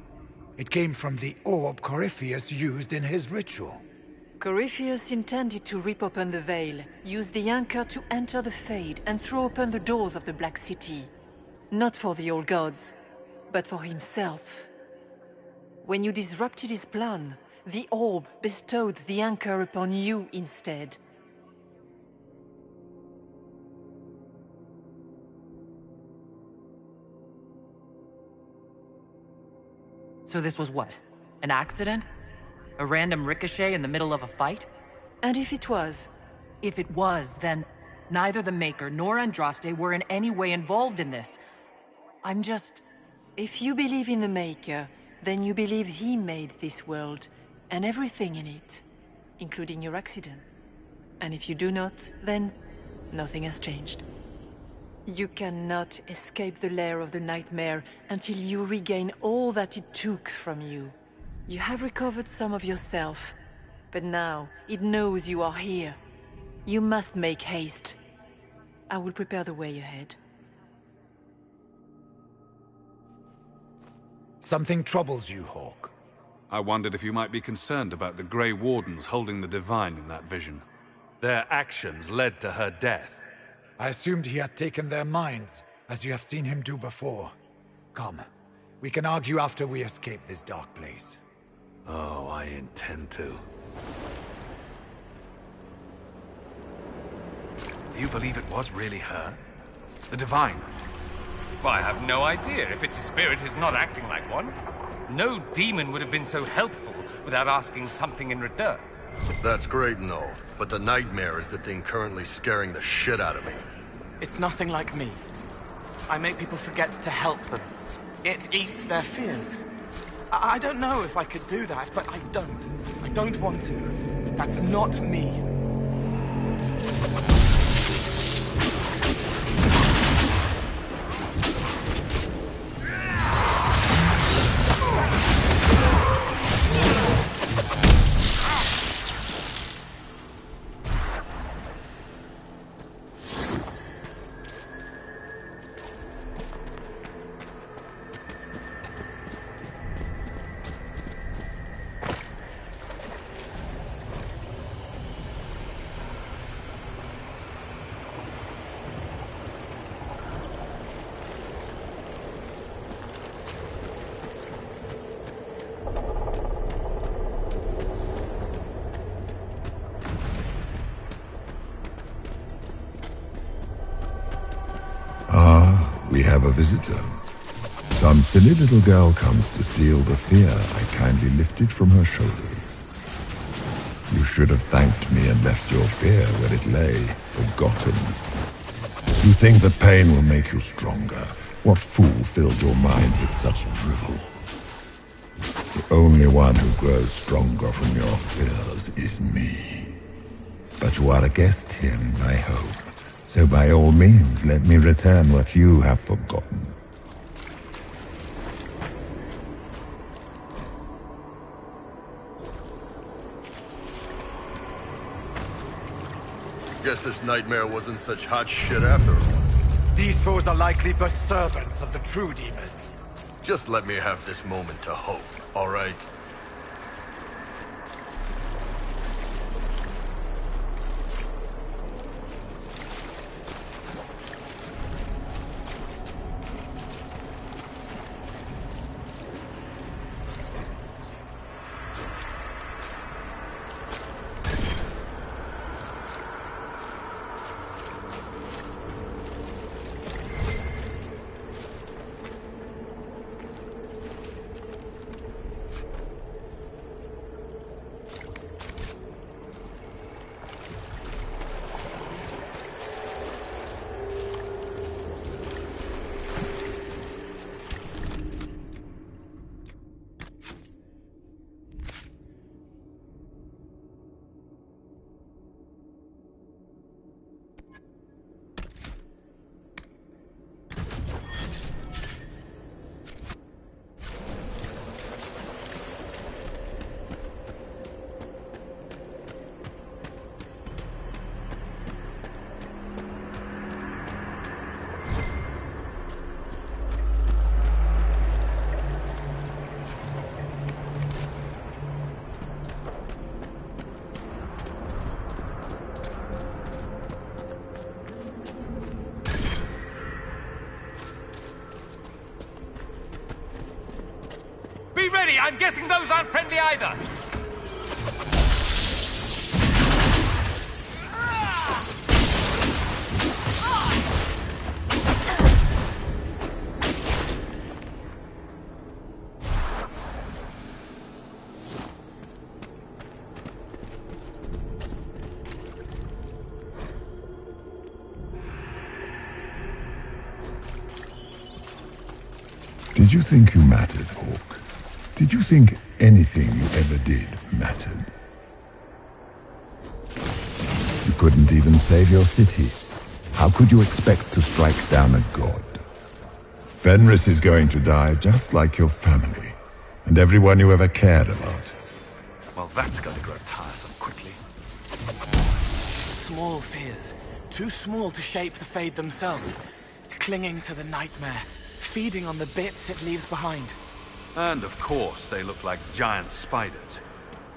It came from the orb Corypheus used in his ritual. Corypheus intended to rip open the veil, use the anchor to enter the Fade, and throw open the doors of the Black City. Not for the old gods, but for himself. When you disrupted his plan, the orb bestowed the anchor upon you instead. So this was what? An accident? A random ricochet in the middle of a fight? And if it was? If it was, then neither the Maker nor Andraste were in any way involved in this. I'm just... If you believe in the Maker, then you believe he made this world, and everything in it, including your accident. And if you do not, then nothing has changed. You cannot escape the lair of the nightmare until you regain all that it took from you. You have recovered some of yourself, but now it knows you are here. You must make haste. I will prepare the way ahead. Something troubles you, Hawk. I wondered if you might be concerned about the Grey Wardens holding the Divine in that vision. Their actions led to her death. I assumed he had taken their minds, as you have seen him do before. Come, we can argue after we escape this dark place. Oh, I intend to. Do you believe it was really her? The Divine? Well, I have no idea. If it's a spirit, it's not acting like one. No demon would have been so helpful without asking something in return. That's great and all, but the nightmare is the thing currently scaring the shit out of me. It's nothing like me. I make people forget to help them. It eats their fears. I don't know if I could do that, but I don't. I don't want to. That's not me. We have a visitor. Some silly little girl comes to steal the fear I kindly lifted from her shoulders. You should have thanked me and left your fear where it lay, forgotten. You think that pain will make you stronger? What fool filled your mind with such drivel? The only one who grows stronger from your fears is me. But you are a guest here in my home. So by all means, let me return what you have forgotten. Guess this nightmare wasn't such hot shit after all. These foes are likely but servants of the true demon. Just let me have this moment to hope, all right? friendly. I'm guessing those aren't friendly either. Did you think you mattered, Hawk? Did you think anything you ever did mattered? You couldn't even save your city. How could you expect to strike down a god? Fenris is going to die just like your family, and everyone you ever cared about. Well, that's going to grow tiresome quickly. Small fears. Too small to shape the Fade themselves. Clinging to the nightmare. Feeding on the bits it leaves behind. And of course, they look like giant spiders.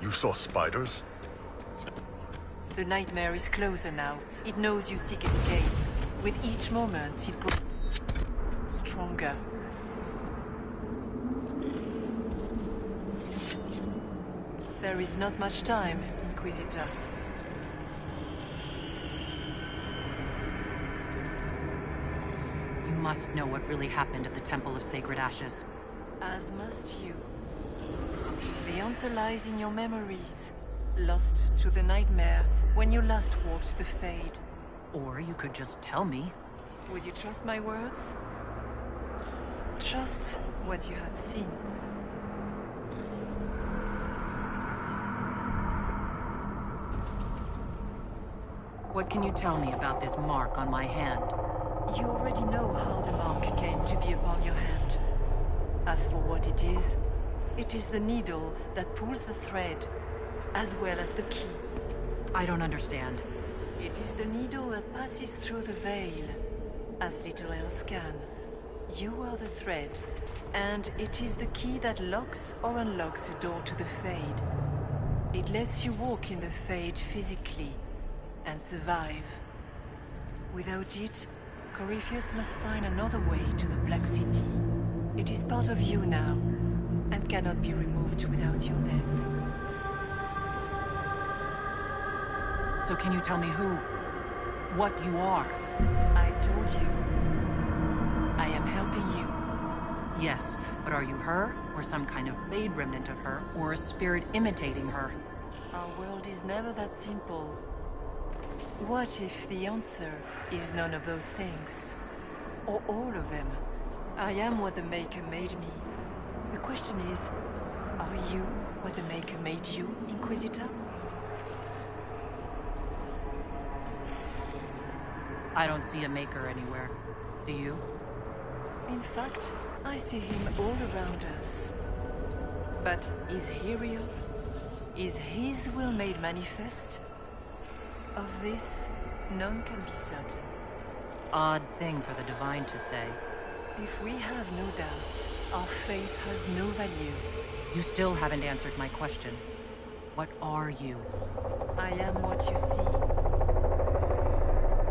You saw spiders? The nightmare is closer now. It knows you seek escape. With each moment, it grows stronger. There is not much time, Inquisitor. You must know what really happened at the Temple of Sacred Ashes. As must you. The answer lies in your memories. Lost to the nightmare when you last walked the Fade. Or you could just tell me. Would you trust my words? Trust what you have seen. What can you tell me about this mark on my hand? You already know how the mark came to be upon your hand. As for what it is the needle that pulls the thread, as well as the key. I don't understand. It is the needle that passes through the veil, as little else can. You are the thread, and it is the key that locks or unlocks the door to the Fade. It lets you walk in the Fade physically, and survive. Without it, Corypheus must find another way to the Black City. It is part of you now, and cannot be removed without your death. So can you tell me what you are? I told you. I am helping you. Yes, but are you her, or some kind of Fade remnant of her, or a spirit imitating her? Our world is never that simple. What if the answer is none of those things? Or all of them? I am what the Maker made me. The question is, are you what the Maker made you, Inquisitor? I don't see a Maker anywhere. Do you? In fact, I see him all around us. But is he real? Is his will made manifest? Of this, none can be certain. Odd thing for the Divine to say. If we have no doubt, our faith has no value. You still haven't answered my question. What are you? I am what you see.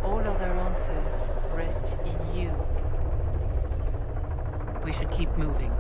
All other answers rest in you. We should keep moving.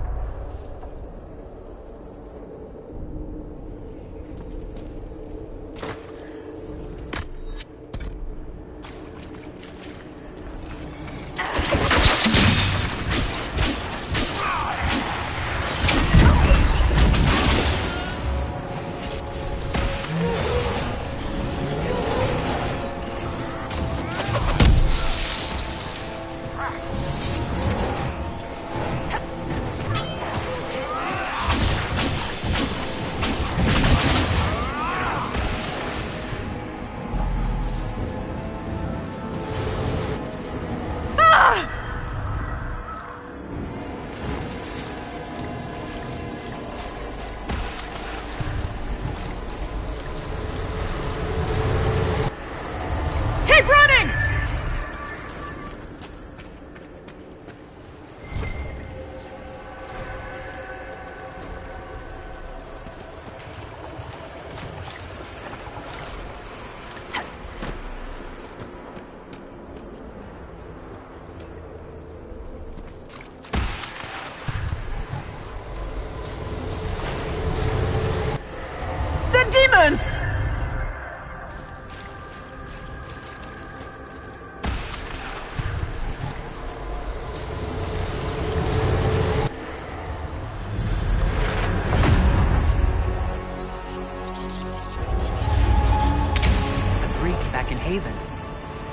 haven.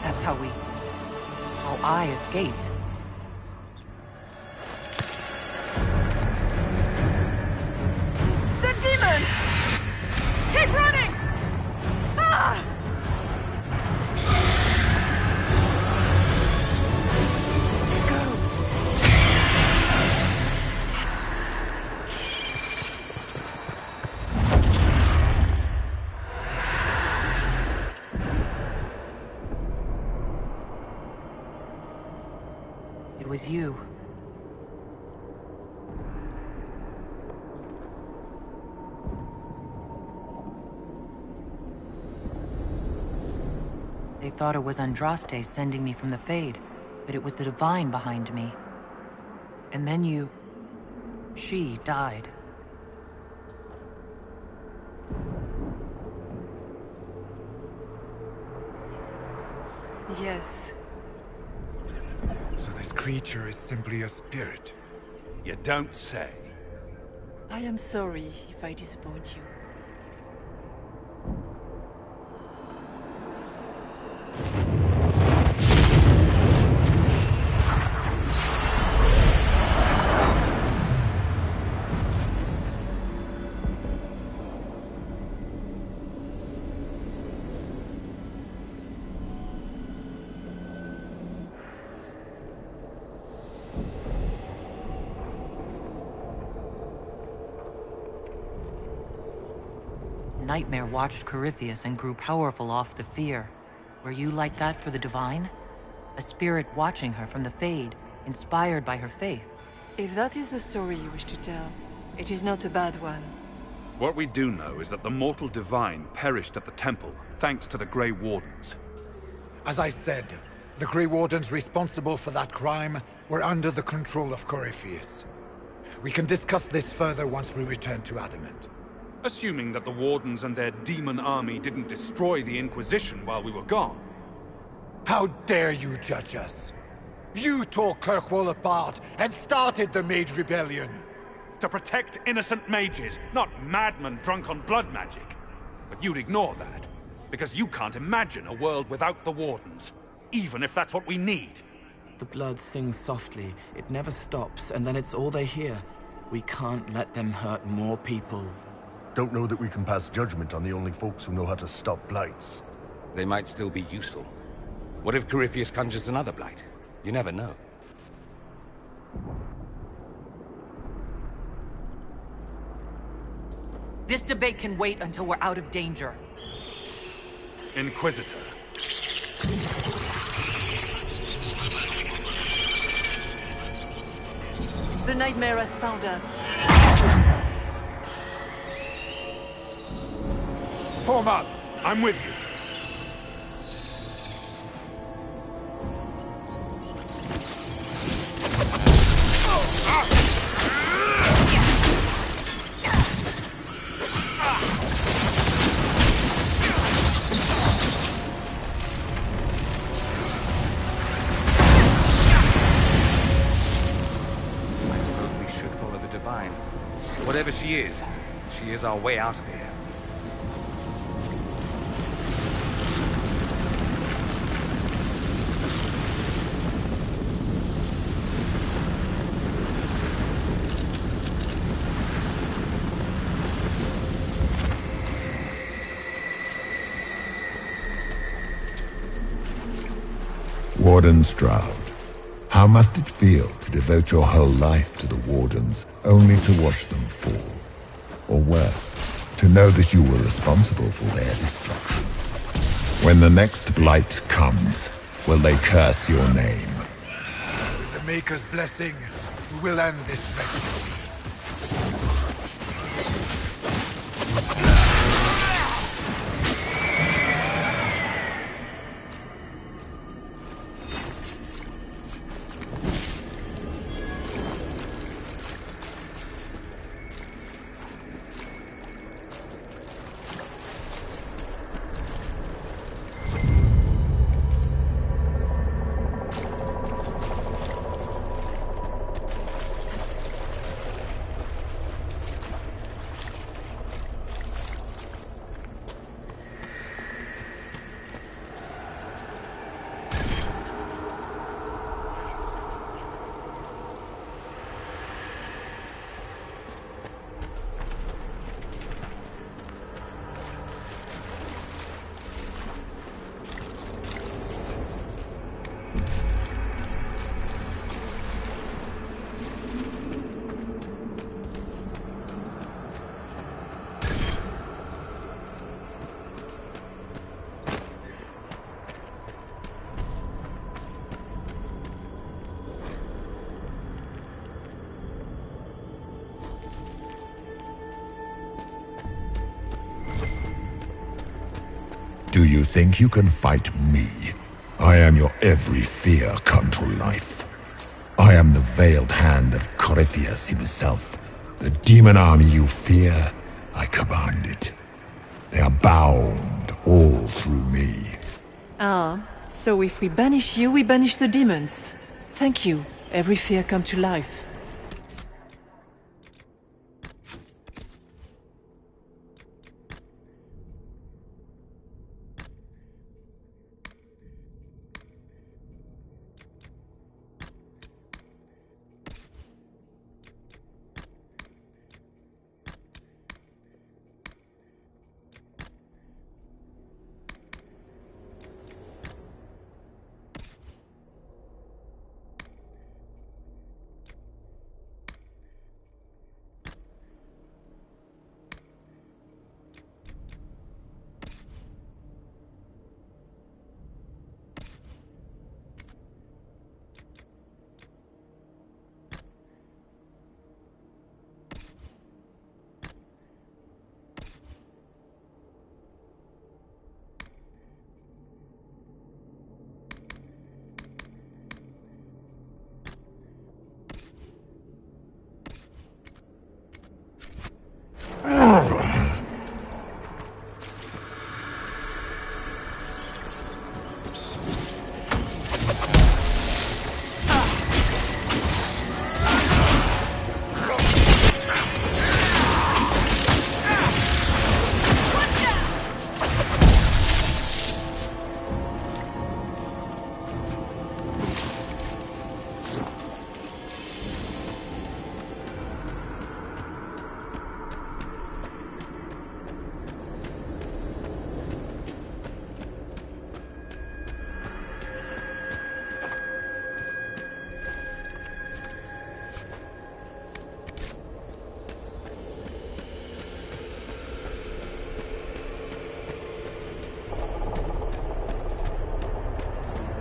That's how I escaped. The demon! Keep running! Ah! It was you. They thought it was Andraste sending me from the Fade, but it was the Divine behind me. And then she died. Yes. So this creature is simply a spirit? You don't say. I am sorry if I disappoint you. Nightmare watched Corypheus and grew powerful off the fear. Were you like that for the Divine? A spirit watching her from the Fade, inspired by her faith. If that is the story you wish to tell, it is not a bad one. What we do know is that the mortal Divine perished at the temple, thanks to the Grey Wardens. As I said, the Grey Wardens responsible for that crime were under the control of Corypheus. We can discuss this further once we return to Adamant. Assuming that the Wardens and their demon army didn't destroy the Inquisition while we were gone. How dare you judge us? You tore Kirkwall apart and started the Mage Rebellion! To protect innocent mages, not madmen drunk on blood magic. But you'd ignore that, because you can't imagine a world without the Wardens, even if that's what we need. The blood sings softly, it never stops, and then it's all they hear. We can't let them hurt more people. Don't know that we can pass judgment on the only folks who know how to stop blights. They might still be useful. What if Corypheus conjures another blight? You never know. This debate can wait until we're out of danger. Inquisitor. The Nightmare has found us. Form up! I'm with you. I suppose we should follow the Divine. Whatever she is our way out of here. Warden Stroud, how must it feel to devote your whole life to the Wardens, only to watch them fall? Or worse, to know that you were responsible for their destruction? When the next blight comes, will they curse your name? With the Maker's blessing, we will end this wretched. Do you think you can fight me? I am your every fear come to life. I am the veiled hand of Corypheus himself. The demon army you fear, I command it. They are bound all through me. Ah, so if we banish you, we banish the demons. Thank you. Every fear come to life.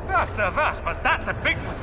Vast of us, but that's a big one.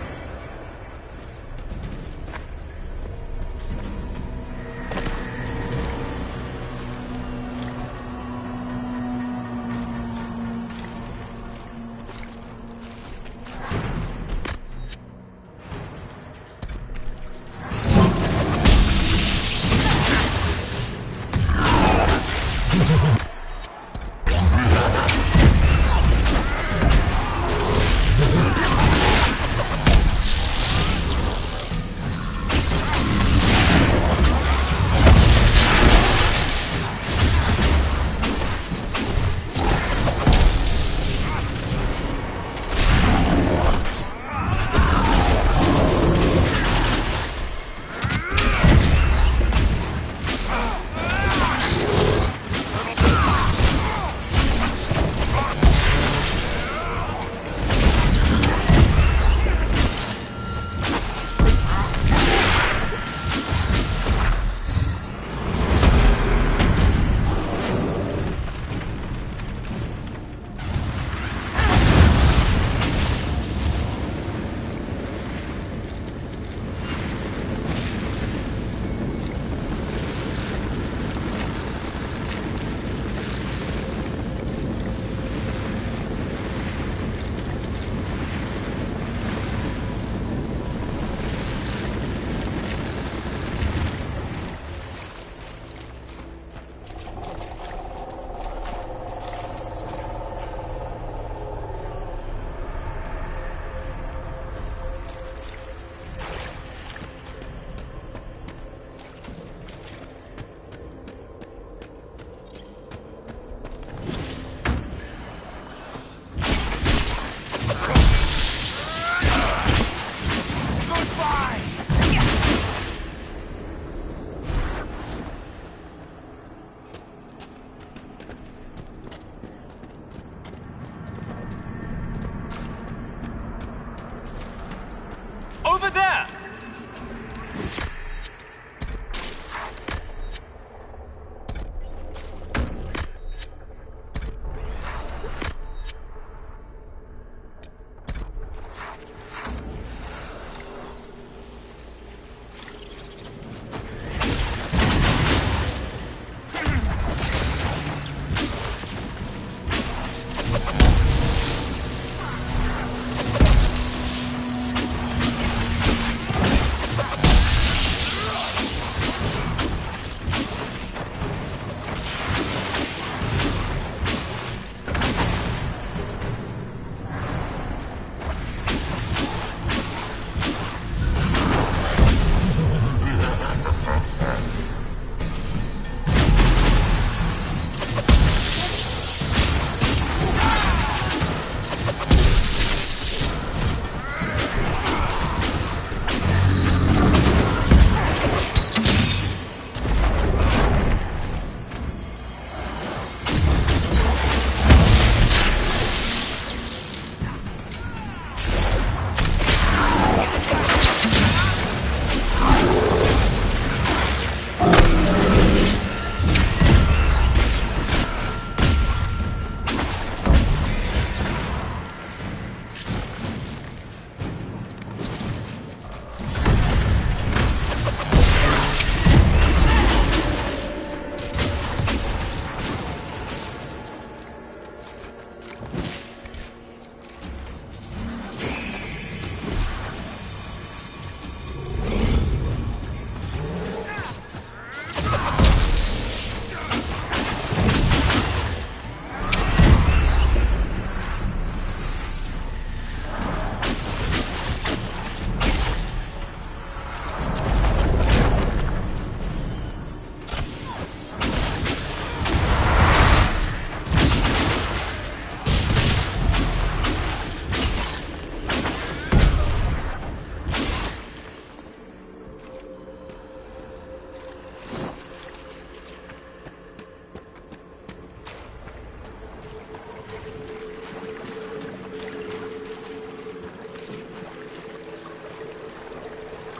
there!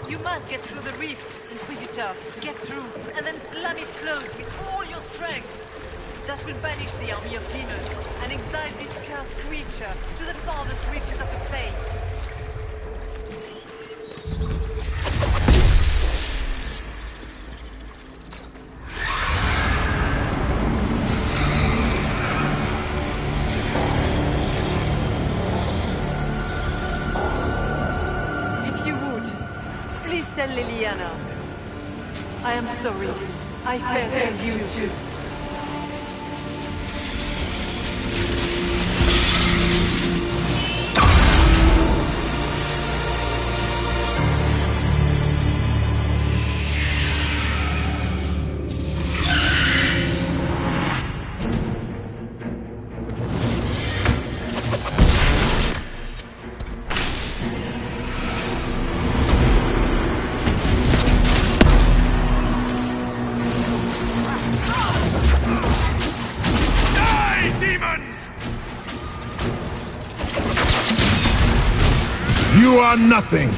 You must get through the rift, Inquisitor. Get through, and then slam it closed with all your strength. That will banish the army of demons, and exile this cursed creature to the farthest reaches of the Fae. Tell Liliana. I am sorry. I failed you too. You are nothing!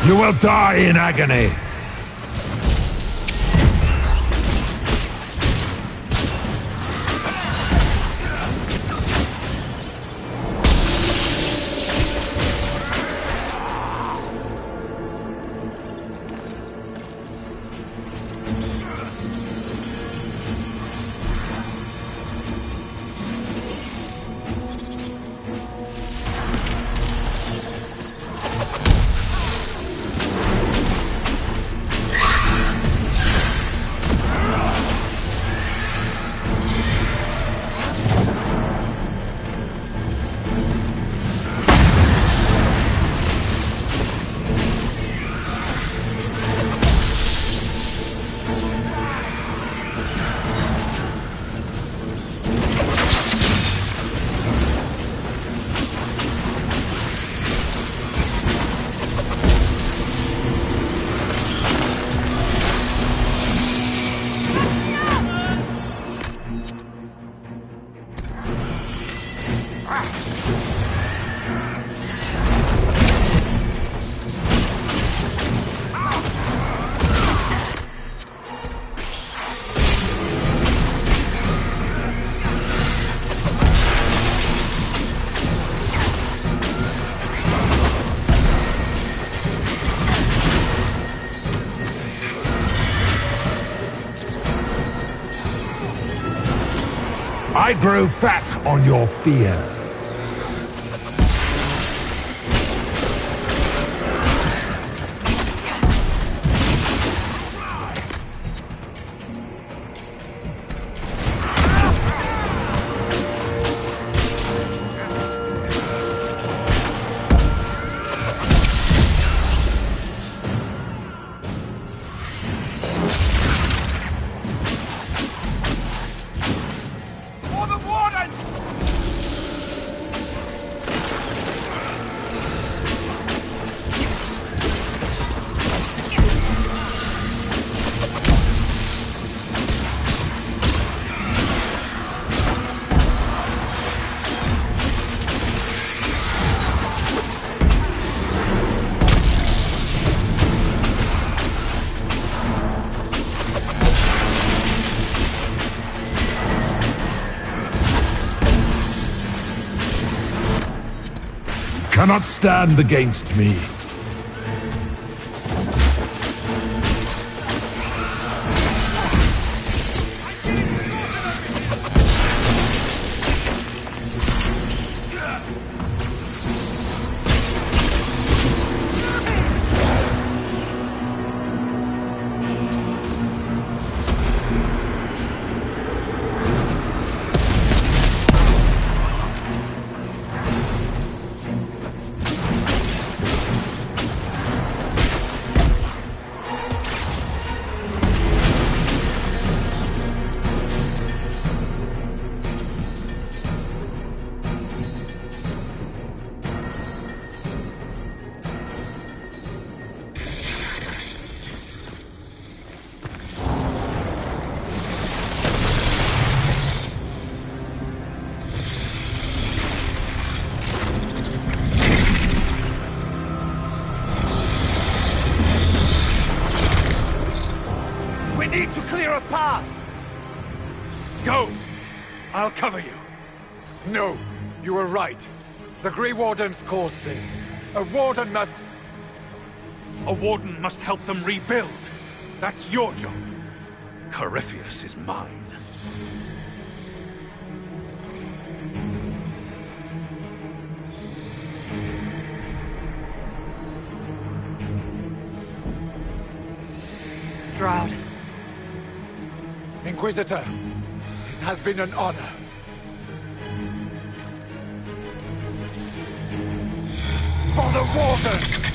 You will die in agony! I grow fat on your fear. Cannot stand against me. I'll cover you. No, you were right. The Grey Wardens caused this. A Warden must... A Warden must help them rebuild. That's your job. Corypheus is mine. Stroud. Inquisitor, it has been an honor. For the Warden!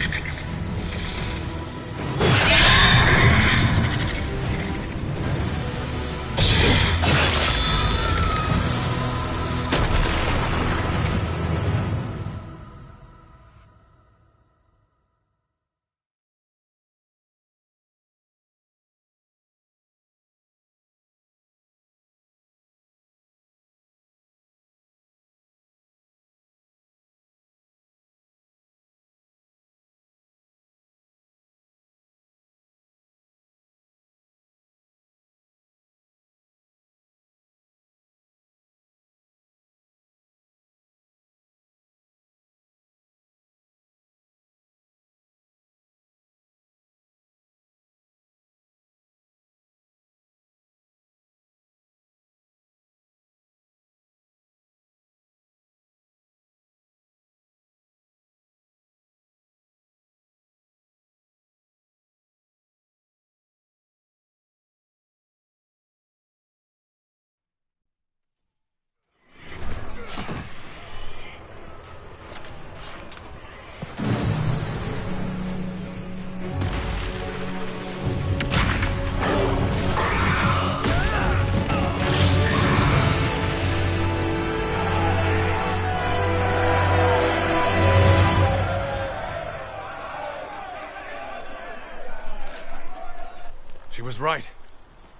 She was right.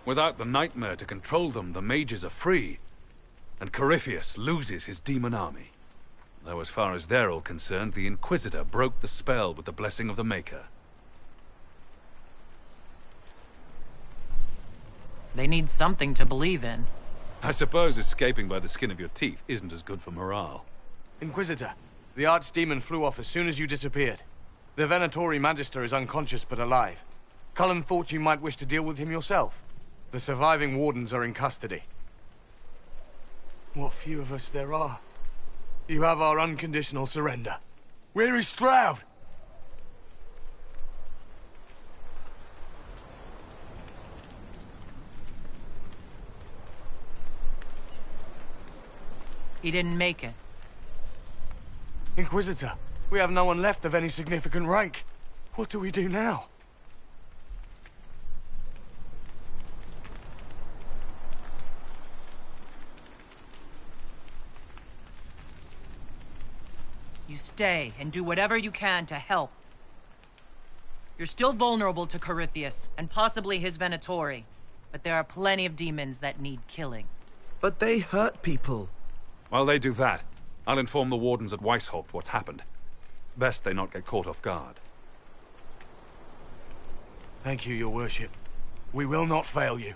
Without the nightmare to control them, the mages are free. And Corypheus loses his demon army. Though as far as they're all concerned, the Inquisitor broke the spell with the blessing of the Maker. They need something to believe in. I suppose escaping by the skin of your teeth isn't as good for morale. Inquisitor, the Archdemon flew off as soon as you disappeared. The Venatori Magister is unconscious but alive. Cullen thought you might wish to deal with him yourself. The surviving Wardens are in custody. What few of us there are. You have our unconditional surrender. Where is Stroud? He didn't make it. Inquisitor, we have no one left of any significant rank. What do we do now? You stay and do whatever you can to help. You're still vulnerable to Corypheus, and possibly his Venatori, but there are plenty of demons that need killing. But they hurt people. While they do that, I'll inform the wardens at Weishaupt what's happened. Best they not get caught off guard. Thank you, your worship. We will not fail you.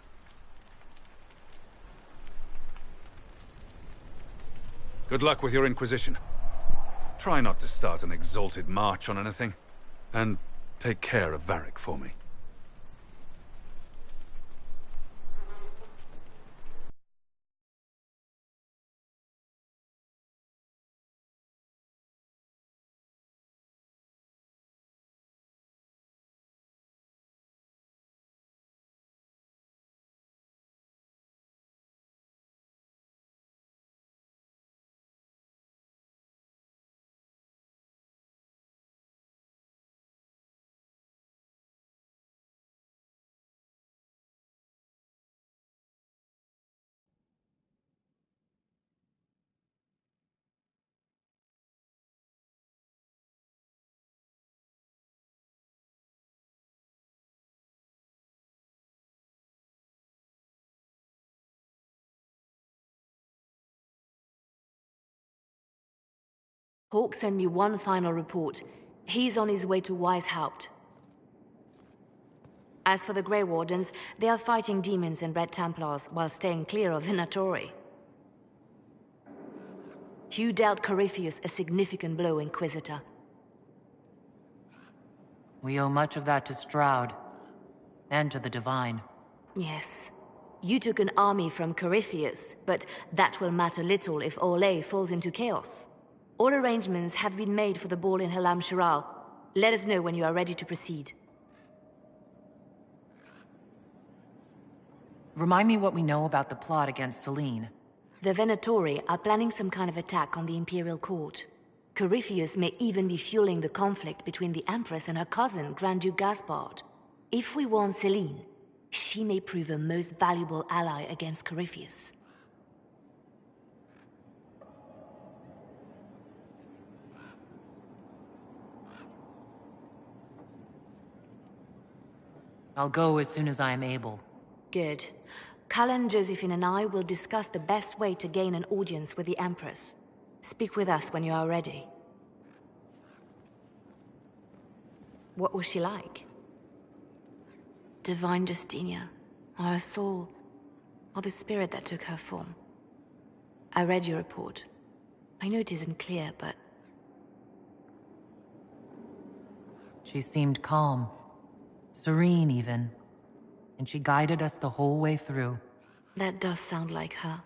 Good luck with your Inquisition. Try not to start an exalted march on anything. And take care of Varric for me. Hawk sent me one final report. He's on his way to Weishaupt. As for the Grey Wardens, they are fighting demons and Red Templars while staying clear of Venatori. You dealt Corypheus a significant blow, Inquisitor. We owe much of that to Stroud, and to the Divine. Yes. You took an army from Corypheus, but that will matter little if Orlais falls into chaos. All arrangements have been made for the ball in Halam Shiral. Let us know when you are ready to proceed. Remind me what we know about the plot against Selene. The Venatori are planning some kind of attack on the Imperial Court. Corypheus may even be fueling the conflict between the Empress and her cousin, Grand Duke Gaspard. If we warn Selene, she may prove a most valuable ally against Corypheus. I'll go as soon as I am able. Good. Cullen, Josephine and I will discuss the best way to gain an audience with the Empress. Speak with us when you are ready. What was she like? Divine Justinia, or her soul, or the spirit that took her form. I read your report. I know it isn't clear, but... She seemed calm. Serene, even. And she guided us the whole way through. That does sound like her.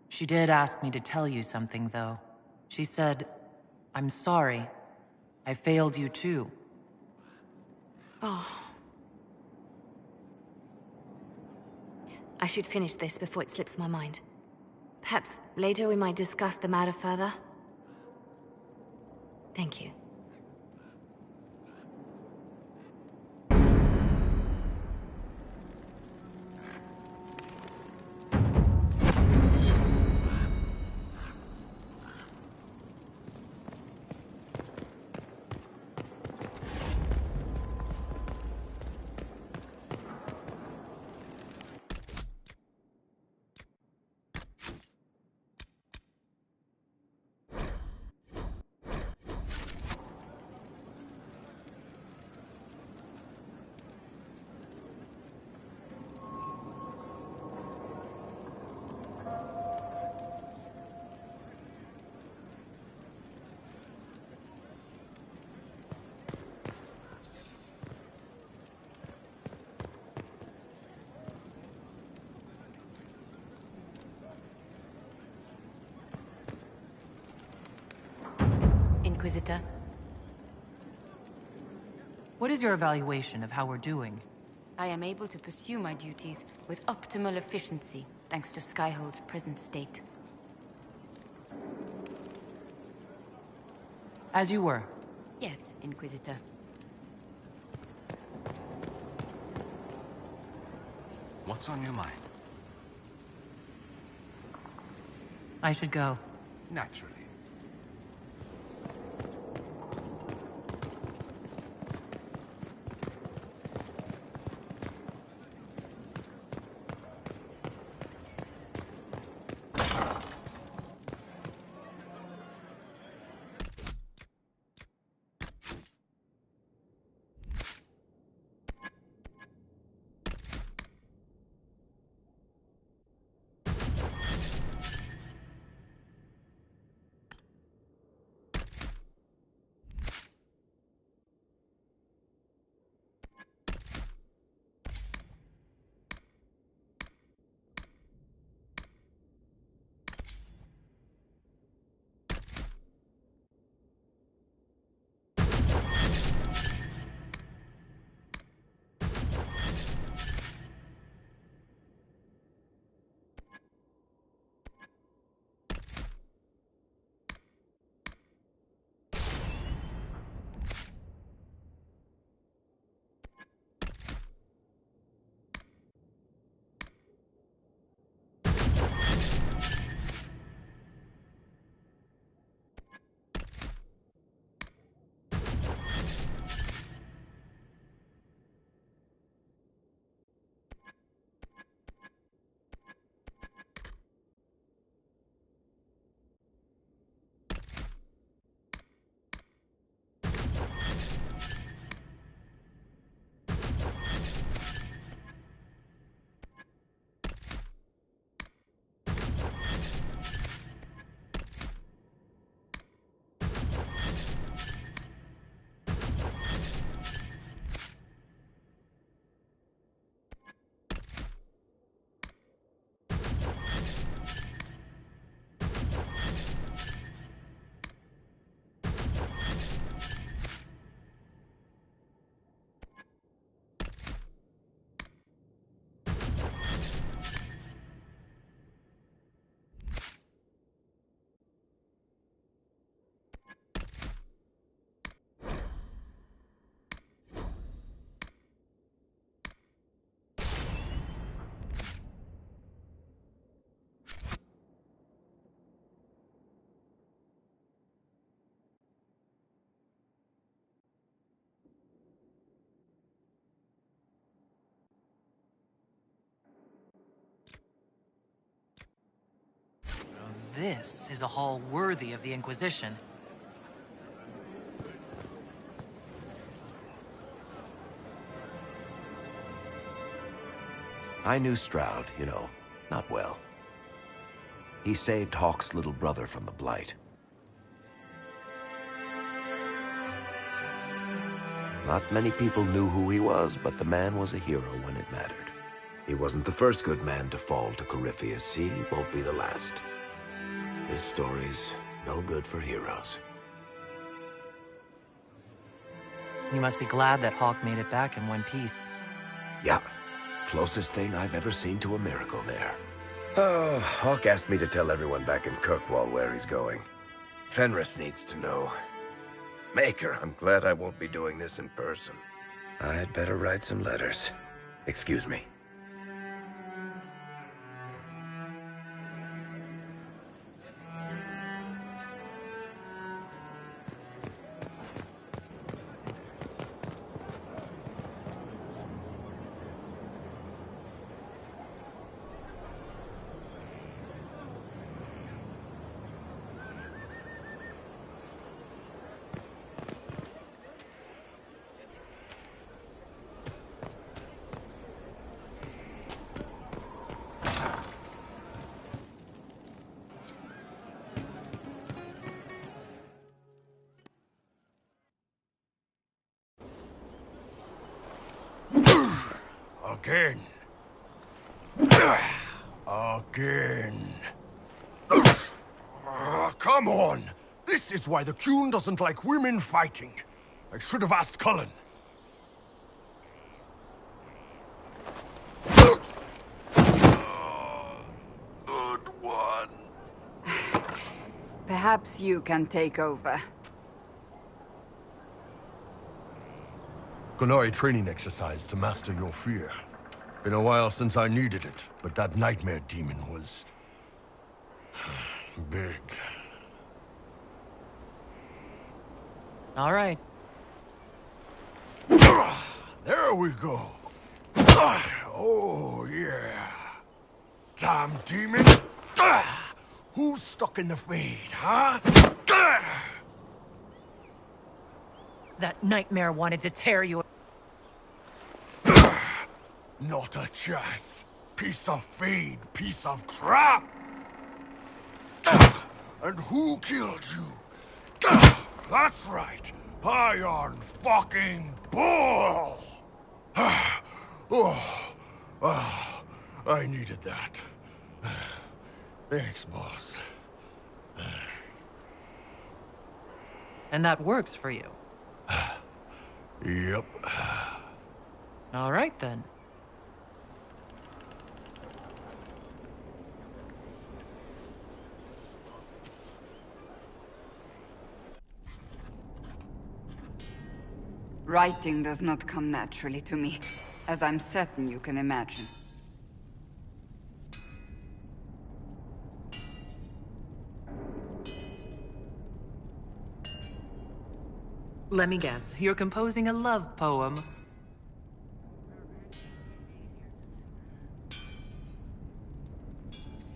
She did ask me to tell you something, though. She said, "I'm sorry. I failed you too." Oh. I should finish this before it slips my mind. Perhaps later we might discuss the matter further. Thank you. Inquisitor. What is your evaluation of how we're doing? I am able to pursue my duties with optimal efficiency, thanks to Skyhold's present state. As you were. Yes, Inquisitor. What's on your mind? I should go. Naturally. This is a hall worthy of the Inquisition. I knew Stroud, you know, not well. He saved Hawke's little brother from the Blight. Not many people knew who he was, but the man was a hero when it mattered. He wasn't the first good man to fall to Corypheus. He won't be the last. This story's no good for heroes. You must be glad that Hawke made it back in one piece. Yep. Closest thing I've ever seen to a miracle there. Oh, Hawke asked me to tell everyone back in Kirkwall where he's going. Fenris needs to know. Maker, I'm glad I won't be doing this in person. I'd better write some letters. Excuse me. Again. Again. Come on! This is why the Qun doesn't like women fighting. I should have asked Cullen. Good one. Perhaps you can take over. Qunari training exercise to master your fear. Been a while since I needed it, but that nightmare demon was... big. All right. There we go. Oh, yeah. Damn demon. Who's stuck in the Fade, huh? That nightmare wanted to tear you. Not a chance. Piece of Fade, piece of crap. And who killed you? That's right. Iron fucking Bull! I needed that. Thanks, boss. And that works for you? Yep. All right, then. Writing does not come naturally to me, as I'm certain you can imagine. Let me guess, you're composing a love poem.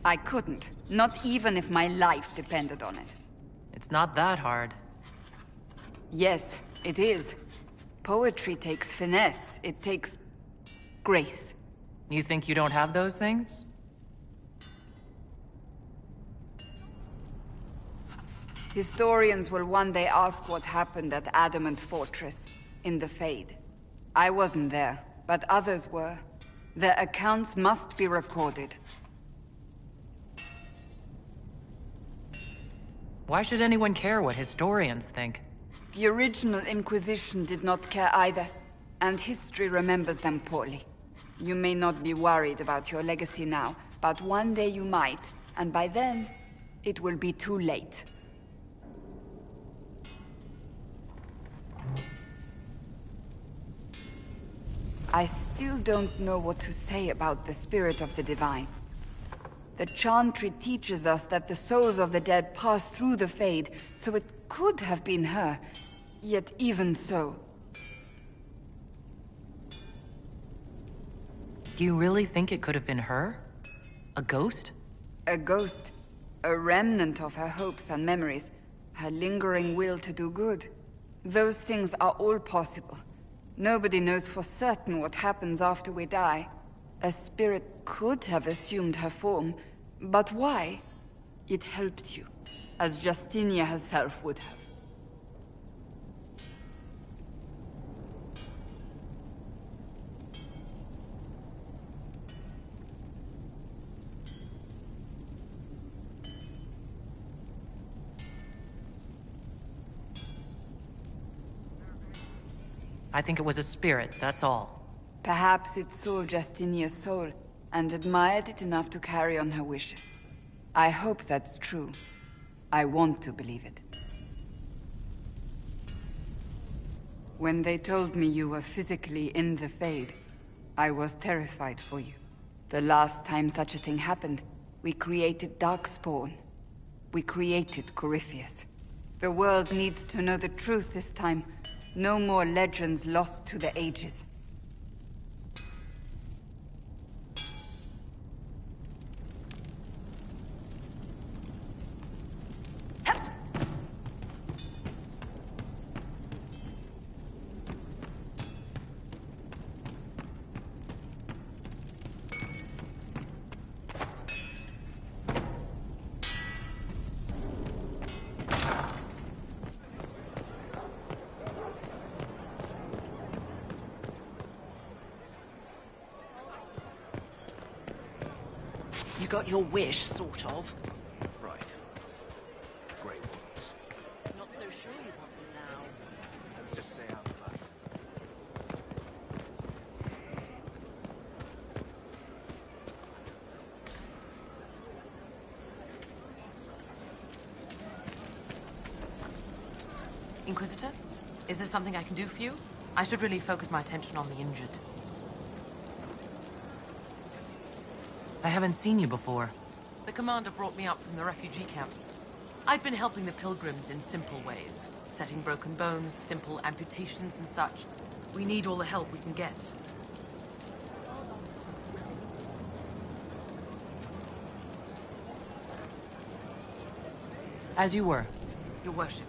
I couldn't, not even if my life depended on it. It's not that hard. Yes, it is. Poetry takes finesse, it takes... grace. You think you don't have those things? Historians will one day ask what happened at Adamant Fortress, in the Fade. I wasn't there, but others were. Their accounts must be recorded. Why should anyone care what historians think? The original Inquisition did not care either, and history remembers them poorly. You may not be worried about your legacy now, but one day you might, and by then, it will be too late. I still don't know what to say about the spirit of the Divine. The Chantry teaches us that the souls of the dead pass through the Fade, so it could have been her. Yet even so... Do you really think it could have been her? A ghost? A ghost. A remnant of her hopes and memories. Her lingering will to do good. Those things are all possible. Nobody knows for certain what happens after we die. A spirit could have assumed her form, but why? It helped you, as Justinia herself would have. I think it was a spirit, that's all. Perhaps it saw Justinia's soul, and admired it enough to carry on her wishes. I hope that's true. I want to believe it. When they told me you were physically in the Fade, I was terrified for you. The last time such a thing happened, we created Darkspawn. We created Corypheus. The world needs to know the truth this time. No more legends lost to the ages. You got your wish, sort of. Right. Great ones. Inquisitor? Is there something I can do for you? I should really focus my attention on the injured. I haven't seen you before. The commander brought me up from the refugee camps. I'd been helping the pilgrims in simple ways. Setting broken bones, simple amputations and such. We need all the help we can get. As you were, Your Worship.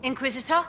Inquisitor?